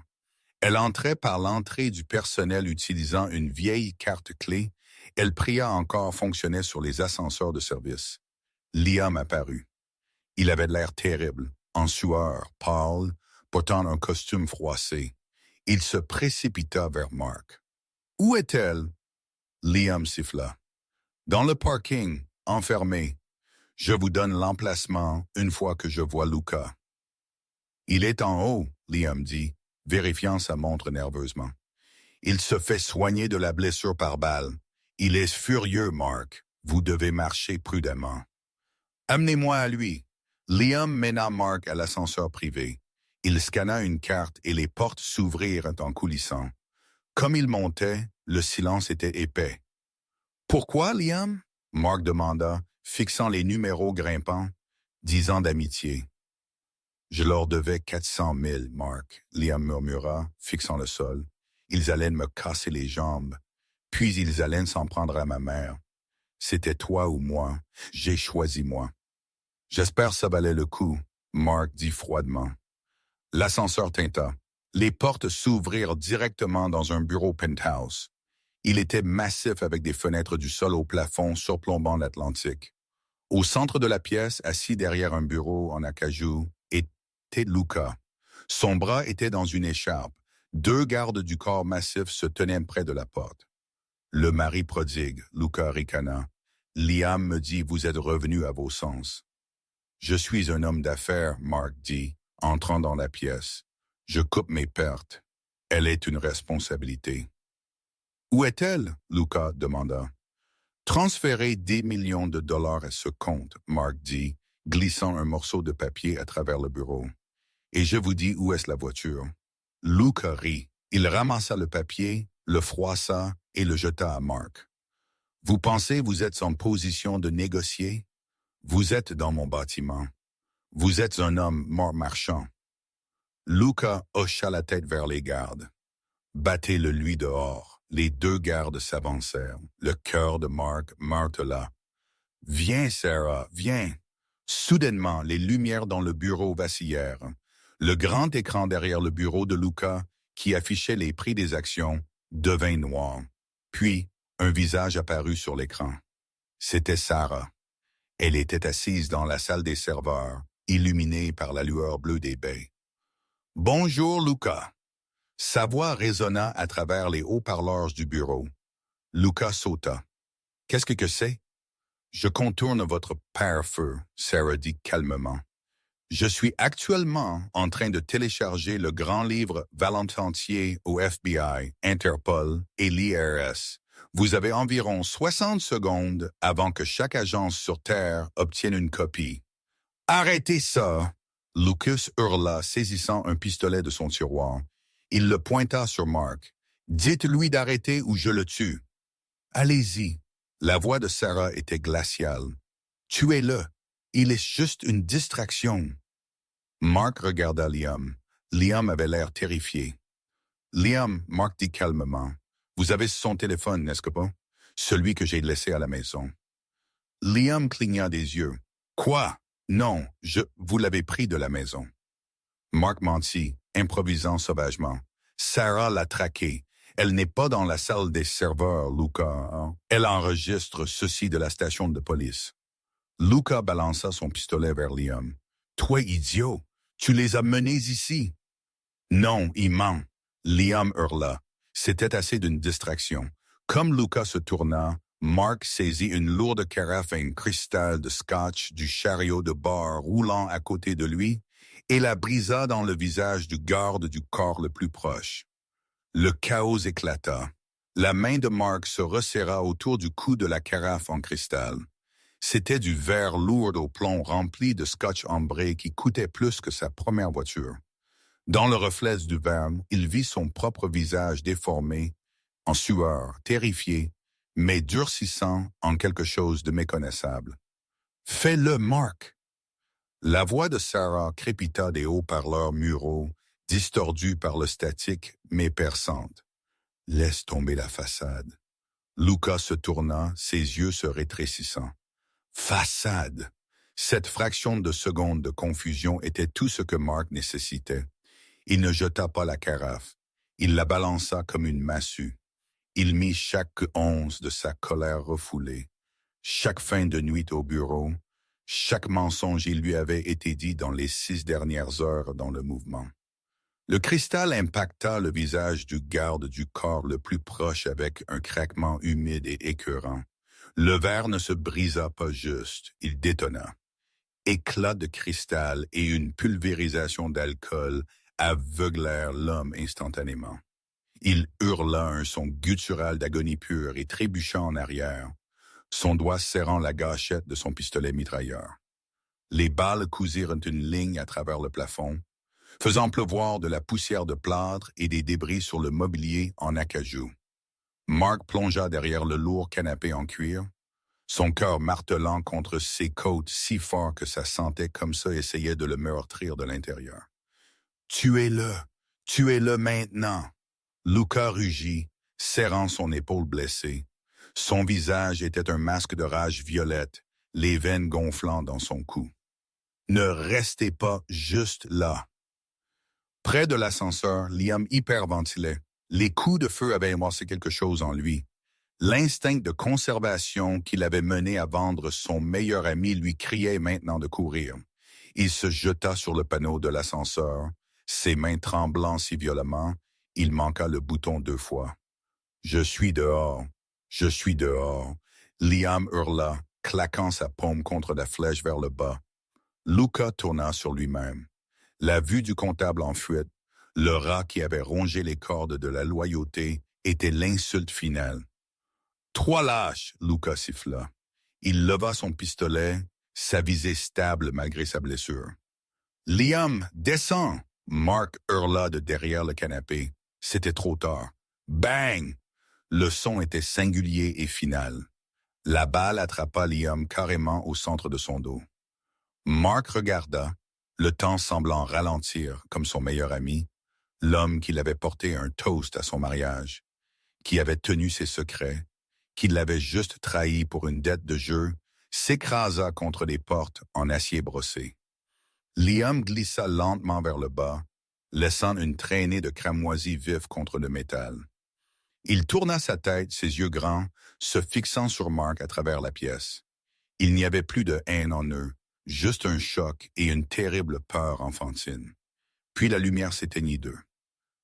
Elle entrait par l'entrée du personnel utilisant une vieille carte clé. Elle pria encore fonctionnait sur les ascenseurs de service. Liam apparut. Il avait de l'air terrible, en sueur, pâle, portant un costume froissé. Il se précipita vers Mark. « Où est-elle? » Liam siffla. « Dans le parking, enfermé. Je vous donne l'emplacement une fois que je vois Luca. » « Il est en haut, » Liam dit, vérifiant sa montre nerveusement. « Il se fait soigner de la blessure par balle. Il est furieux, Mark. Vous devez marcher prudemment. »« Amenez-moi à lui. » Liam mena Mark à l'ascenseur privé. Il scanna une carte et les portes s'ouvrirent en coulissant. Comme il montait, le silence était épais. « Pourquoi, Liam? » Mark demanda, fixant les numéros grimpants, 10 ans d'amitié. « Je leur devais 400 000, Mark, » Liam murmura, fixant le sol. « Ils allaient me casser les jambes, puis ils allaient s'en prendre à ma mère. C'était toi ou moi, j'ai choisi moi. » « J'espère ça valait le coup, » Mark dit froidement. L'ascenseur tinta. Les portes s'ouvrirent directement dans un bureau penthouse. Il était massif avec des fenêtres du sol au plafond surplombant l'Atlantique. Au centre de la pièce, assis derrière un bureau en acajou, était Luca. Son bras était dans une écharpe. 2 gardes du corps massif se tenaient près de la porte. « Le mari prodigue, » Luca ricana. « Liam me dit vous êtes revenu à vos sens. » « Je suis un homme d'affaires, » Mark dit, entrant dans la pièce. « Je coupe mes pertes. Elle est une responsabilité. »« Où est-elle? » Luca demanda. « Transférez 10 millions de dollars à ce compte, » Mark dit, glissant un morceau de papier à travers le bureau. « Et je vous dis où est la voiture. » Luca rit. Il ramassa le papier, le froissa et le jeta à Mark. « Vous pensez vous êtes en position de négocier? Vous êtes dans mon bâtiment. Vous êtes un homme mort marchand. » Luca hocha la tête vers les gardes. « Battez-le lui dehors. » Les 2 gardes s'avancèrent. Le cœur de Mark martela. « Viens, Sarah, viens. » Soudainement, les lumières dans le bureau vacillèrent. Le grand écran derrière le bureau de Luca, qui affichait les prix des actions, devint noir. Puis, un visage apparut sur l'écran. C'était Sarah. Elle était assise dans la salle des serveurs, illuminée par la lueur bleue des baies. « Bonjour, Luca. » Sa voix résonna à travers les haut-parleurs du bureau. Luca sauta. « Qu'est-ce que c'est? » « Je contourne votre pare-feu, » Sarah dit calmement. « Je suis actuellement en train de télécharger le grand livre Valententier au FBI, Interpol et l'IRS. Vous avez environ 60 secondes avant que chaque agence sur Terre obtienne une copie. »« Arrêtez ça! » Lucas hurla, saisissant un pistolet de son tiroir. Il le pointa sur Mark. « Dites-lui d'arrêter ou je le tue. »« Allez-y. » La voix de Sarah était glaciale. « Tuez-le. Il est juste une distraction. » Mark regarda Liam. Liam avait l'air terrifié. « Liam, » Mark dit calmement, « vous avez son téléphone, n'est-ce pas? Celui que j'ai laissé à la maison. » Liam cligna des yeux. « Quoi? Non, vous l'avez pris de la maison. » Mark mentit, improvisant sauvagement. « Sarah l'a traqué. Elle n'est pas dans la salle des serveurs, Luca. Hein? Elle enregistre ceci de la station de police. » Luca balança son pistolet vers Liam. « Toi, idiot, tu les as menés ici. »« Non, il ment. » Liam hurla. C'était assez d'une distraction. Comme Luca se tourna, Mark saisit une lourde carafe en cristal de scotch du chariot de bord roulant à côté de lui et la brisa dans le visage du garde du corps le plus proche. Le chaos éclata. La main de Mark se resserra autour du cou de la carafe en cristal. C'était du verre lourd au plomb rempli de scotch ambré qui coûtait plus que sa première voiture. Dans le reflet du verre, il vit son propre visage déformé, en sueur, terrifié, mais durcissant en quelque chose de méconnaissable. « Fais-le, Mark! » La voix de Sarah crépita des haut-parleurs muraux, distordus par le statique, mais perçante. « Laisse tomber la façade. » Luca se tourna, ses yeux se rétrécissant. « Façade! » Cette fraction de seconde de confusion était tout ce que Mark nécessitait. Il ne jeta pas la carafe. Il la balança comme une massue. Il mit chaque once de sa colère refoulée, chaque fin de nuit au bureau, chaque mensonge il lui avait été dit dans les 6 dernières heures dans le mouvement. Le cristal impacta le visage du garde du corps le plus proche avec un craquement humide et écœurant. Le verre ne se brisa pas juste, il détonna. Éclat de cristal et une pulvérisation d'alcool aveuglèrent l'homme instantanément. Il hurla un son guttural d'agonie pure et trébucha en arrière, son doigt serrant la gâchette de son pistolet mitrailleur. Les balles cousirent une ligne à travers le plafond, faisant pleuvoir de la poussière de plâtre et des débris sur le mobilier en acajou. Mark plongea derrière le lourd canapé en cuir, son cœur martelant contre ses côtes si fort que ça sentait comme ça essayait de le meurtrir de l'intérieur. « Tuez-le! Tuez-le maintenant! » Luca rugit, serrant son épaule blessée. Son visage était un masque de rage violette, les veines gonflant dans son cou. « Ne restez pas juste là! » Près de l'ascenseur, Liam hyperventilait. Les coups de feu avaient émoissé quelque chose en lui. L'instinct de conservation qu'il avait mené à vendre son meilleur ami lui criait maintenant de courir. Il se jeta sur le panneau de l'ascenseur, ses mains tremblant si violemment, il manqua le bouton 2 fois. « Je suis dehors, je suis dehors !» Liam hurla, claquant sa paume contre la flèche vers le bas. Luca tourna sur lui-même. La vue du comptable en fuite, le rat qui avait rongé les cordes de la loyauté, était l'insulte finale. « 3 lâches !» Luca siffla. Il leva son pistolet, sa visée stable malgré sa blessure. « Liam, descends !» Mark hurla de derrière le canapé. C'était trop tard. Bang! Le son était singulier et final. La balle attrapa Liam carrément au centre de son dos. Mark regarda, le temps semblant ralentir comme son meilleur ami, l'homme qui l'avait porté un toast à son mariage, qui avait tenu ses secrets, qui l'avait juste trahi pour une dette de jeu, s'écrasa contre les portes en acier brossé. Liam glissa lentement vers le bas, laissant une traînée de cramoisi vif contre le métal. Il tourna sa tête, ses yeux grands, se fixant sur Mark à travers la pièce. Il n'y avait plus de haine en eux, juste un choc et une terrible peur enfantine. Puis la lumière s'éteignit d'eux.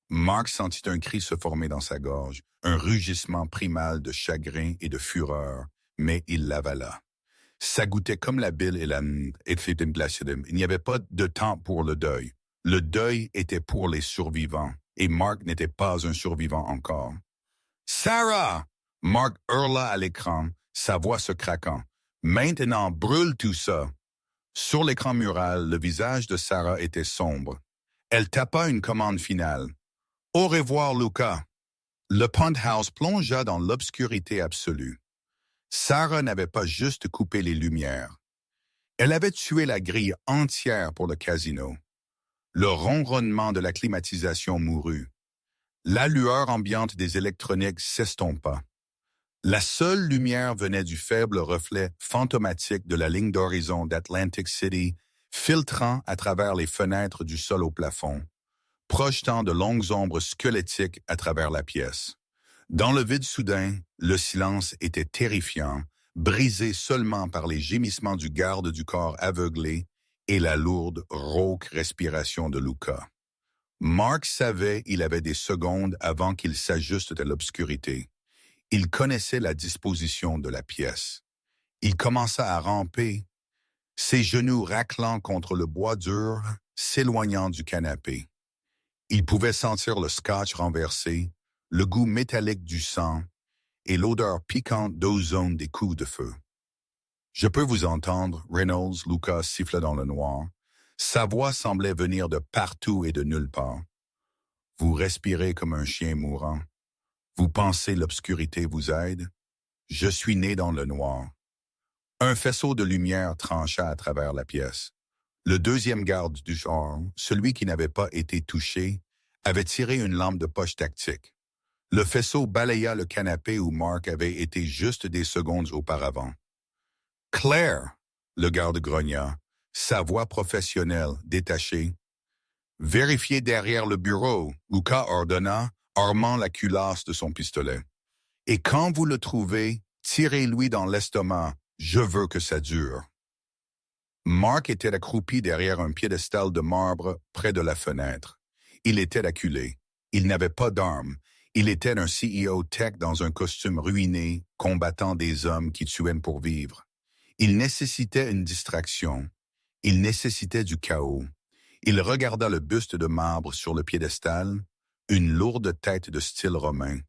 Mark sentit un cri se former dans sa gorge, un rugissement primal de chagrin et de fureur, mais il l'avala. Ça goûtait comme la bile et la il n'y avait pas de temps pour le deuil. Le deuil était pour les survivants, et Mark n'était pas un survivant encore. « Sarah! » Mark hurla à l'écran, sa voix se craquant. « Maintenant, brûle tout ça! » Sur l'écran mural, le visage de Sarah était sombre. Elle tapa une commande finale. « Au revoir, Luca! » Le penthouse plongea dans l'obscurité absolue. Sarah n'avait pas juste coupé les lumières. Elle avait tué la grille entière pour le casino. Le ronronnement de la climatisation mourut. La lueur ambiante des électroniques s'estompa. La seule lumière venait du faible reflet fantomatique de la ligne d'horizon d'Atlantic City, filtrant à travers les fenêtres du sol au plafond, projetant de longues ombres squelettiques à travers la pièce. Dans le vide soudain, le silence était terrifiant, brisé seulement par les gémissements du garde du corps aveuglé et la lourde, rauque respiration de Luca. Mark savait il avait des secondes avant qu'il s'ajuste à l'obscurité. Il connaissait la disposition de la pièce. Il commença à ramper, ses genoux raclant contre le bois dur, s'éloignant du canapé. Il pouvait sentir le scotch renversé, le goût métallique du sang et l'odeur piquante d'ozone des coups de feu. Je peux vous entendre, Reynolds, Lucas siffle dans le noir. Sa voix semblait venir de partout et de nulle part. Vous respirez comme un chien mourant. Vous pensez l'obscurité vous aide? Je suis né dans le noir. Un faisceau de lumière trancha à travers la pièce. Le deuxième garde du genre, celui qui n'avait pas été touché, avait tiré une lampe de poche tactique. Le faisceau balaya le canapé où Mark avait été juste des secondes auparavant. « Claire !» le garde grogna, sa voix professionnelle, détachée. « Vérifiez derrière le bureau », Lucas ordonna, armant la culasse de son pistolet. « Et quand vous le trouvez, tirez-lui dans l'estomac. Je veux que ça dure. » Mark était accroupi derrière un piédestal de marbre près de la fenêtre. Il était acculé. Il n'avait pas d'armes. Il était un CEO tech dans un costume ruiné, combattant des hommes qui tuaient pour vivre. Il nécessitait une distraction. Il nécessitait du chaos. Il regarda le buste de marbre sur le piédestal, une lourde tête de style romain.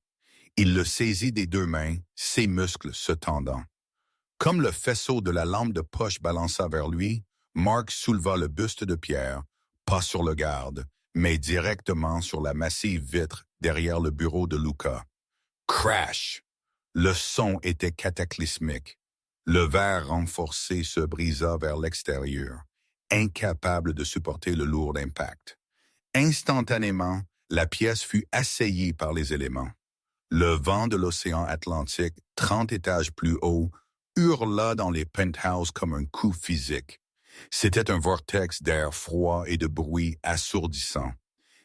Il le saisit des deux mains, ses muscles se tendant. Comme le faisceau de la lampe de poche balança vers lui, Mark souleva le buste de pierre, pas sur le garde, mais directement sur la massive vitre derrière le bureau de Lucas. Crash! Le son était cataclysmique. Le verre renforcé se brisa vers l'extérieur, incapable de supporter le lourd impact. Instantanément, la pièce fut assaillie par les éléments. Le vent de l'océan Atlantique, 30 étages plus haut, hurla dans les penthouses comme un coup physique. C'était un vortex d'air froid et de bruit assourdissant.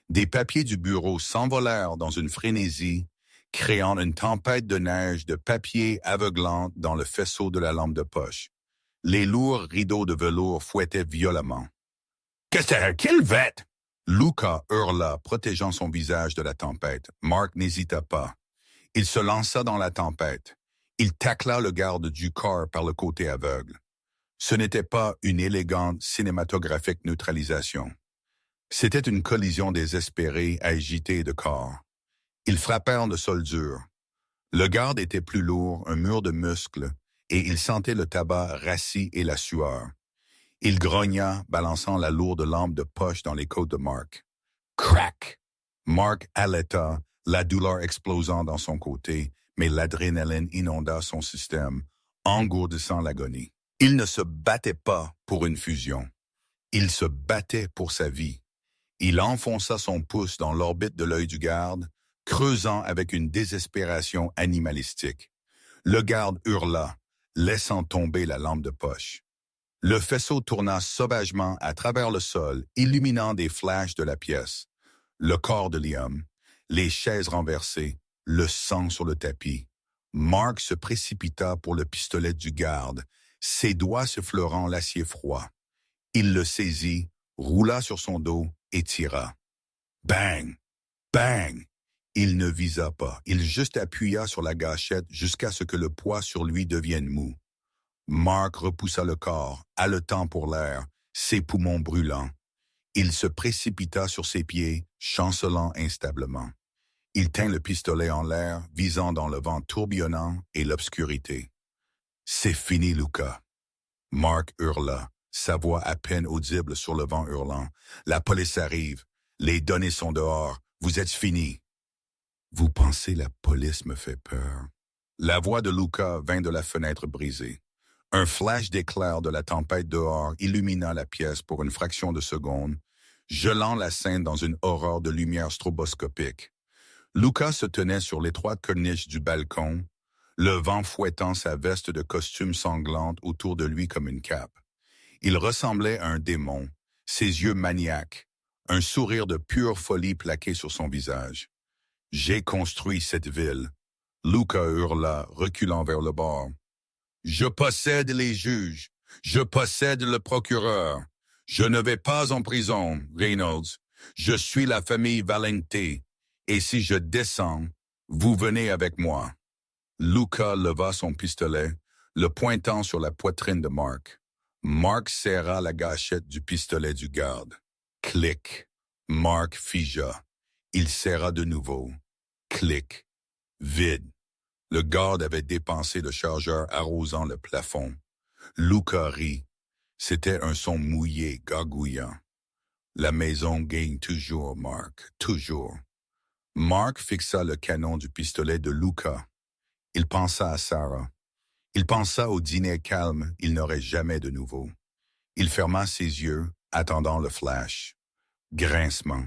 Des papiers du bureau s'envolèrent dans une frénésie, créant une tempête de neige de papier aveuglante dans le faisceau de la lampe de poche. Les lourds rideaux de velours fouettaient violemment. « Qu'est-ce que c'est? Quelle bête! » Lucas hurla, protégeant son visage de la tempête. Mark n'hésita pas. Il se lança dans la tempête. Il tacla le garde du corps par le côté aveugle. Ce n'était pas une élégante cinématographique neutralisation. C'était une collision désespérée, agitée de corps. Ils frappèrent le sol dur. Le garde était plus lourd, un mur de muscles, et il sentait le tabac rassis et la sueur. Il grogna, balançant la lourde lampe de poche dans les côtes de Mark. Crac! Mark haleta, la douleur explosant dans son côté, mais l'adrénaline inonda son système, engourdissant l'agonie. Il ne se battait pas pour une fusion. Il se battait pour sa vie. Il enfonça son pouce dans l'orbite de l'œil du garde, creusant avec une désespération animalistique. Le garde hurla, laissant tomber la lampe de poche. Le faisceau tourna sauvagement à travers le sol, illuminant des flashs de la pièce. Le corps de Liam, les chaises renversées, le sang sur le tapis. Mark se précipita pour le pistolet du garde, ses doigts effleurant l'acier froid. Il le saisit, roula sur son dos et tira. Bang! Bang! Il ne visa pas. Il juste appuya sur la gâchette jusqu'à ce que le poids sur lui devienne mou. Mark repoussa le corps, haletant pour l'air, ses poumons brûlants. Il se précipita sur ses pieds, chancelant instablement. Il tint le pistolet en l'air, visant dans le vent tourbillonnant et l'obscurité. « C'est fini, Lucas. » Mark hurla, sa voix à peine audible sur le vent hurlant. « La police arrive. Les données sont dehors. Vous êtes fini. » « Vous pensez la police me fait peur? » La voix de Lucas vint de la fenêtre brisée. Un flash d'éclair de la tempête dehors illumina la pièce pour une fraction de seconde, gelant la scène dans une horreur de lumière stroboscopique. Lucas se tenait sur l'étroite corniche du balcon, le vent fouettant sa veste de costume sanglante autour de lui comme une cape. Il ressemblait à un démon, ses yeux maniaques, un sourire de pure folie plaqué sur son visage. « J'ai construit cette ville. » Lucas hurla, reculant vers le bord. « Je possède les juges. Je possède le procureur. Je ne vais pas en prison, Reynolds. Je suis la famille Valente. Et si je descends, vous venez avec moi. » Lucas leva son pistolet, le pointant sur la poitrine de Mark. Mark serra la gâchette du pistolet du garde. Clic. Mark figea. Il serra de nouveau. Clic. Vide. Le garde avait dépensé le chargeur arrosant le plafond. Luca rit. C'était un son mouillé, gargouillant. La maison gagne toujours, Mark, toujours. Mark fixa le canon du pistolet de Luca. Il pensa à Sarah. Il pensa au dîner calme, il n'aurait jamais de nouveau. Il ferma ses yeux, attendant le flash. Grincement.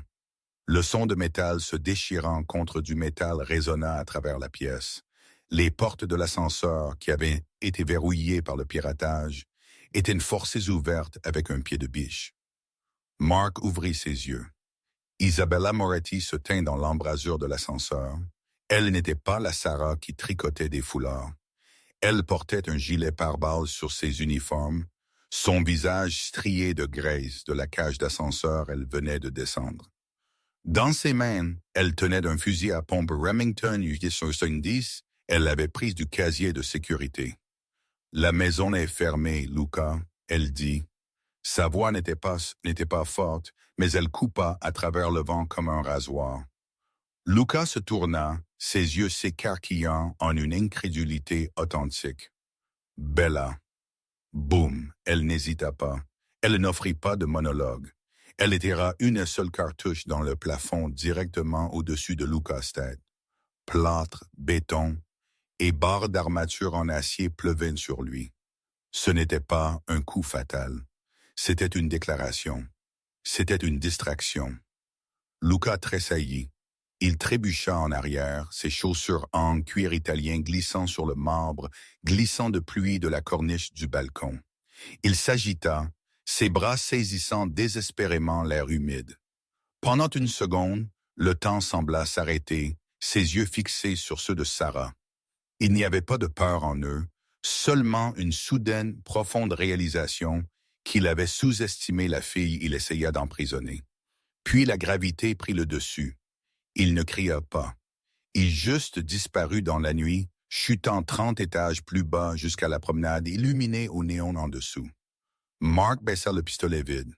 Le son de métal se déchirant contre du métal résonna à travers la pièce. Les portes de l'ascenseur, qui avaient été verrouillées par le piratage, étaient forcées ouvertes avec un pied de biche. Mark ouvrit ses yeux. Isabella Moretti se tint dans l'embrasure de l'ascenseur. Elle n'était pas la Sarah qui tricotait des foulards. Elle portait un gilet pare-balles sur ses uniformes, son visage strié de graisse de la cage d'ascenseur elle venait de descendre. Dans ses mains, elle tenait un fusil à pompe Remington 70, elle l'avait prise du casier de sécurité. « La maison est fermée, Luca », elle dit. Sa voix n'était pas forte, mais elle coupa à travers le vent comme un rasoir. Luca se tourna, ses yeux s'écarquillant en une incrédulité authentique. Bella. Boum, elle n'hésita pas. Elle n'offrit pas de monologue. Elle étira une seule cartouche dans le plafond directement au-dessus de Luca's tête. Plâtre, béton et barres d'armature en acier pleuvaient sur lui. Ce n'était pas un coup fatal. C'était une déclaration. C'était une distraction. Luca tressaillit. Il trébucha en arrière, ses chaussures en cuir italien glissant sur le marbre, glissant de pluie de la corniche du balcon. Il s'agita, ses bras saisissant désespérément l'air humide. Pendant une seconde, le temps sembla s'arrêter, ses yeux fixés sur ceux de Sarah. Il n'y avait pas de peur en eux, seulement une soudaine, profonde réalisation qu'il avait sous-estimé la fille il essaya d'emprisonner. Puis la gravité prit le dessus. Il ne cria pas. Il juste disparut dans la nuit, chutant 30 étages plus bas jusqu'à la promenade illuminée au néon en dessous. Mark baissa le pistolet vide.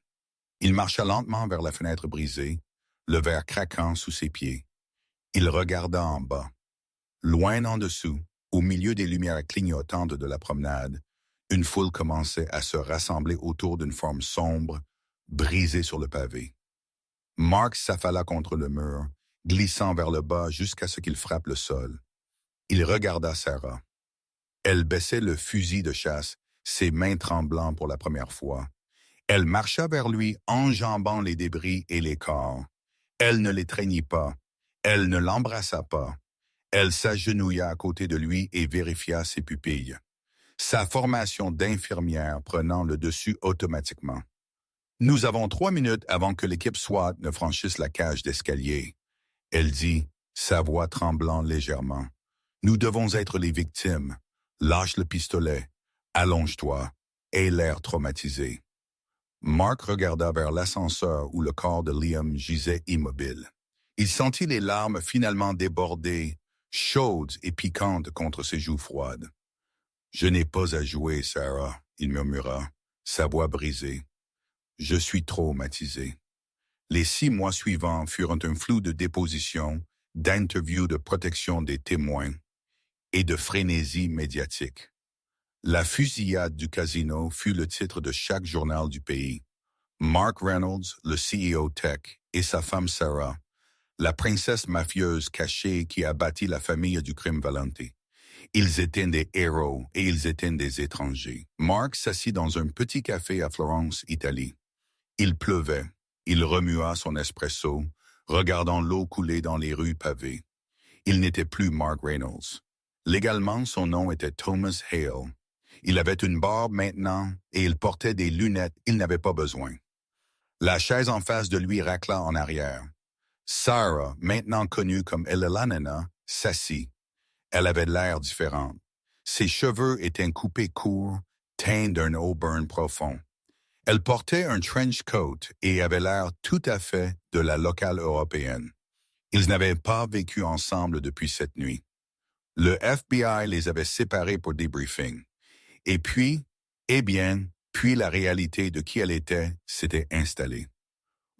Il marcha lentement vers la fenêtre brisée, le verre craquant sous ses pieds. Il regarda en bas. Loin en dessous, au milieu des lumières clignotantes de la promenade, une foule commençait à se rassembler autour d'une forme sombre, brisée sur le pavé. Mark s'affala contre le mur, glissant vers le bas jusqu'à ce qu'il frappe le sol. Il regarda Sarah. Elle baissait le fusil de chasse, ses mains tremblant pour la première fois. Elle marcha vers lui, enjambant les débris et les corps. Elle ne l'étreignit pas. Elle ne l'embrassa pas. Elle s'agenouilla à côté de lui et vérifia ses pupilles. Sa formation d'infirmière prenant le dessus automatiquement. « Nous avons 3 minutes avant que l'équipe SWAT ne franchisse la cage d'escalier. » Elle dit, sa voix tremblant légèrement. « Nous devons être les victimes. Lâche le pistolet. Allonge-toi. » Aie l'air traumatisé. Mark regarda vers l'ascenseur où le corps de Liam gisait immobile. Il sentit les larmes finalement déborder, chaudes et piquantes contre ses joues froides. « Je n'ai pas à jouer, Sarah, » il murmura, sa voix brisée. « Je suis traumatisé. » Les 6 mois suivants furent un flou de dépositions, d'interviews de protection des témoins et de frénésie médiatique. La fusillade du casino fut le titre de chaque journal du pays. Mark Reynolds, le CEO Tech, et sa femme Sarah, la princesse mafieuse cachée qui a bâti la famille du crime Valente. Ils étaient des héros et ils étaient des étrangers. Mark s'assit dans un petit café à Florence, Italie. Il pleuvait. Il remua son espresso, regardant l'eau couler dans les rues pavées. Il n'était plus Mark Reynolds. Légalement, son nom était Thomas Hale. Il avait une barbe maintenant et il portait des lunettes, il n'avait pas besoin. La chaise en face de lui racla en arrière. Sarah, maintenant connue comme Elelanena, s'assit. Elle avait l'air différente. Ses cheveux étaient coupés courts, teints d'un auburn profond. Elle portait un trench coat et avait l'air tout à fait de la locale européenne. Ils n'avaient pas vécu ensemble depuis cette nuit. Le FBI les avait séparés pour des briefings. Et puis, puis la réalité de qui elle était s'était installée.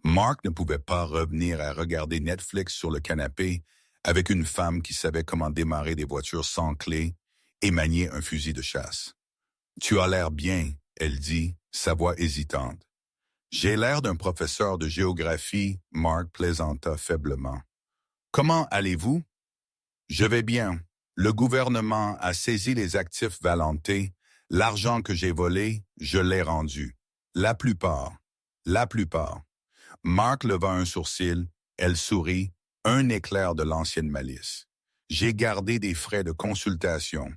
Mark ne pouvait pas revenir à regarder Netflix sur le canapé avec une femme qui savait comment démarrer des voitures sans clé et manier un fusil de chasse. Tu as l'air bien, elle dit, sa voix hésitante. J'ai l'air d'un professeur de géographie, Mark plaisanta faiblement. Comment allez-vous? Je vais bien. Le gouvernement a saisi les actifs Valenté. L'argent que j'ai volé, je l'ai rendu. La plupart. La plupart. Mark leva un sourcil, elle sourit, un éclair de l'ancienne malice. J'ai gardé des frais de consultation.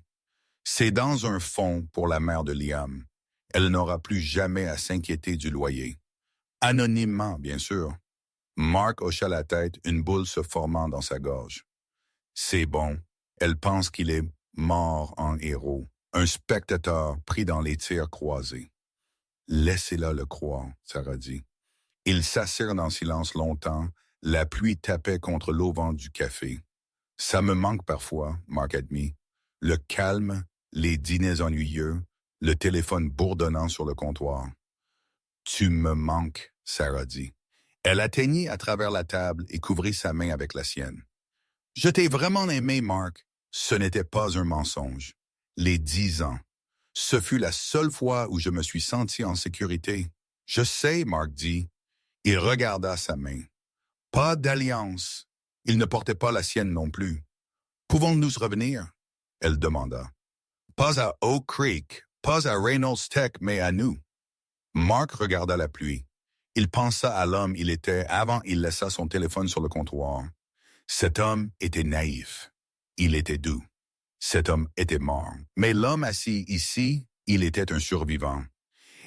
C'est dans un fonds pour la mère de Liam. Elle n'aura plus jamais à s'inquiéter du loyer. Anonymement, bien sûr. Mark hocha la tête, une boule se formant dans sa gorge. C'est bon. Elle pense qu'il est mort en héros, un spectateur pris dans les tirs croisés. Laissez-la le croire, Sarah dit. Ils s'assirent en silence longtemps, la pluie tapait contre l'auvent du café. Ça me manque parfois, Mark admit. Le calme, les dîners ennuyeux, le téléphone bourdonnant sur le comptoir. Tu me manques, Sarah dit. Elle atteignit à travers la table et couvrit sa main avec la sienne. Je t'ai vraiment aimé, Mark. Ce n'était pas un mensonge. Les 10 ans. Ce fut la seule fois où je me suis senti en sécurité. Je sais, Mark dit. Il regarda sa main. Pas d'alliance. Il ne portait pas la sienne non plus. Pouvons-nous revenir? Elle demanda. Pas à Oak Creek, pas à Reynolds Tech, mais à nous. Mark regarda la pluie. Il pensa à l'homme il était avant il laissa son téléphone sur le comptoir. Cet homme était naïf. Il était doux. Cet homme était mort. Mais l'homme assis ici, il était un survivant.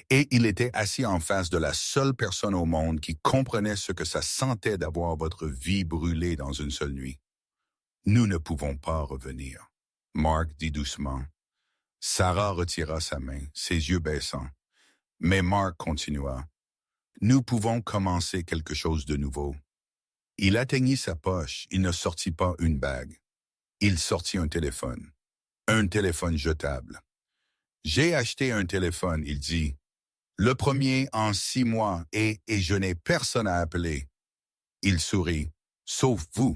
Et il était assis en face de la seule personne au monde qui comprenait ce que ça sentait d'avoir votre vie brûlée dans une seule nuit. Nous ne pouvons pas revenir. Mark dit doucement. Sarah retira sa main, ses yeux baissants. Mais Mark continua. Nous pouvons commencer quelque chose de nouveau. Il atteignit sa poche, il ne sortit pas une bague. Il sortit un téléphone. Un téléphone jetable. J'ai acheté un téléphone, il dit. Le premier en 6 mois et je n'ai personne à appeler. Il sourit. Sauf vous.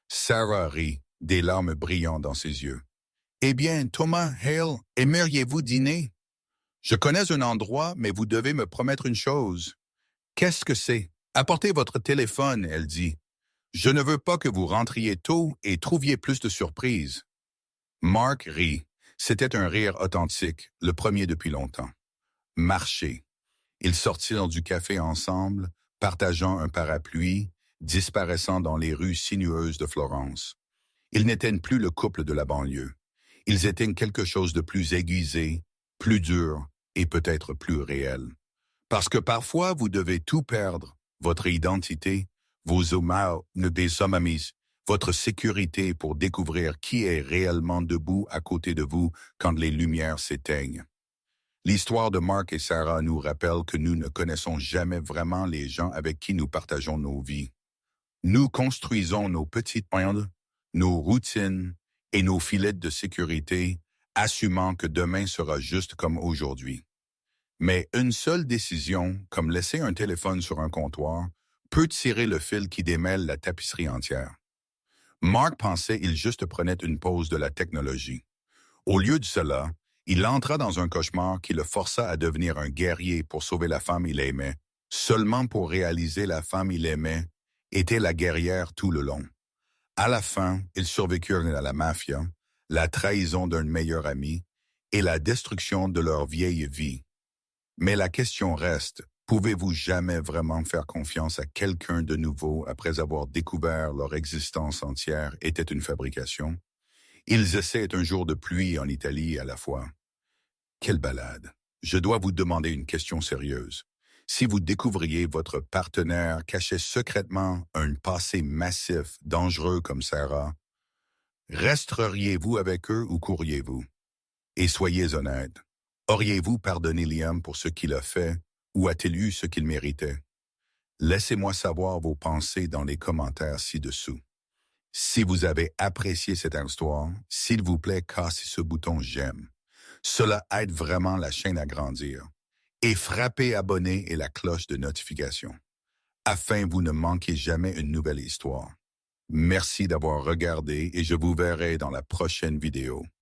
Sarah rit, des larmes brillant dans ses yeux. Eh bien, Thomas Hale, aimeriez-vous dîner? Je connais un endroit, mais vous devez me promettre une chose. Qu'est-ce que c'est? Apportez votre téléphone, elle dit. Je ne veux pas que vous rentriez tôt et trouviez plus de surprises. Mark rit. C'était un rire authentique, le premier depuis longtemps. Marcher. Ils sortirent du café ensemble, partageant un parapluie, disparaissant dans les rues sinueuses de Florence. Ils n'étaient plus le couple de la banlieue. Ils étaient quelque chose de plus aiguisé, plus dur et peut-être plus réel. Parce que parfois, vous devez tout perdre, votre identité, vos hommages, des amis, votre sécurité pour découvrir qui est réellement debout à côté de vous quand les lumières s'éteignent. L'histoire de Mark et Sarah nous rappelle que nous ne connaissons jamais vraiment les gens avec qui nous partageons nos vies. Nous construisons nos petites bandes, nos routines et nos filets de sécurité, assumant que demain sera juste comme aujourd'hui. Mais une seule décision, comme laisser un téléphone sur un comptoir, peut tirer le fil qui démêle la tapisserie entière. Mark pensait qu'il juste prenait une pause de la technologie. Au lieu de cela, il entra dans un cauchemar qui le força à devenir un guerrier pour sauver la femme il aimait, seulement pour réaliser la femme il aimait était la guerrière tout le long. À la fin, ils survécurent à la mafia, la trahison d'un meilleur ami et la destruction de leur vieille vie. Mais la question reste, pouvez-vous jamais vraiment faire confiance à quelqu'un de nouveau après avoir découvert leur existence entière était une fabrication? Ils essaient un jour de pluie en Italie à la fois. Quelle balade! Je dois vous demander une question sérieuse. Si vous découvriez votre partenaire cachait secrètement un passé massif, dangereux comme Sarah, resteriez-vous avec eux ou courriez-vous? Et soyez honnête. Auriez-vous pardonné Liam pour ce qu'il a fait ou a-t-il eu ce qu'il méritait? Laissez-moi savoir vos pensées dans les commentaires ci-dessous. Si vous avez apprécié cette histoire, s'il vous plaît, cassez ce bouton j'aime. Cela aide vraiment la chaîne à grandir. Et frappez abonner et la cloche de notification, afin que vous ne manquiez jamais une nouvelle histoire. Merci d'avoir regardé et je vous verrai dans la prochaine vidéo.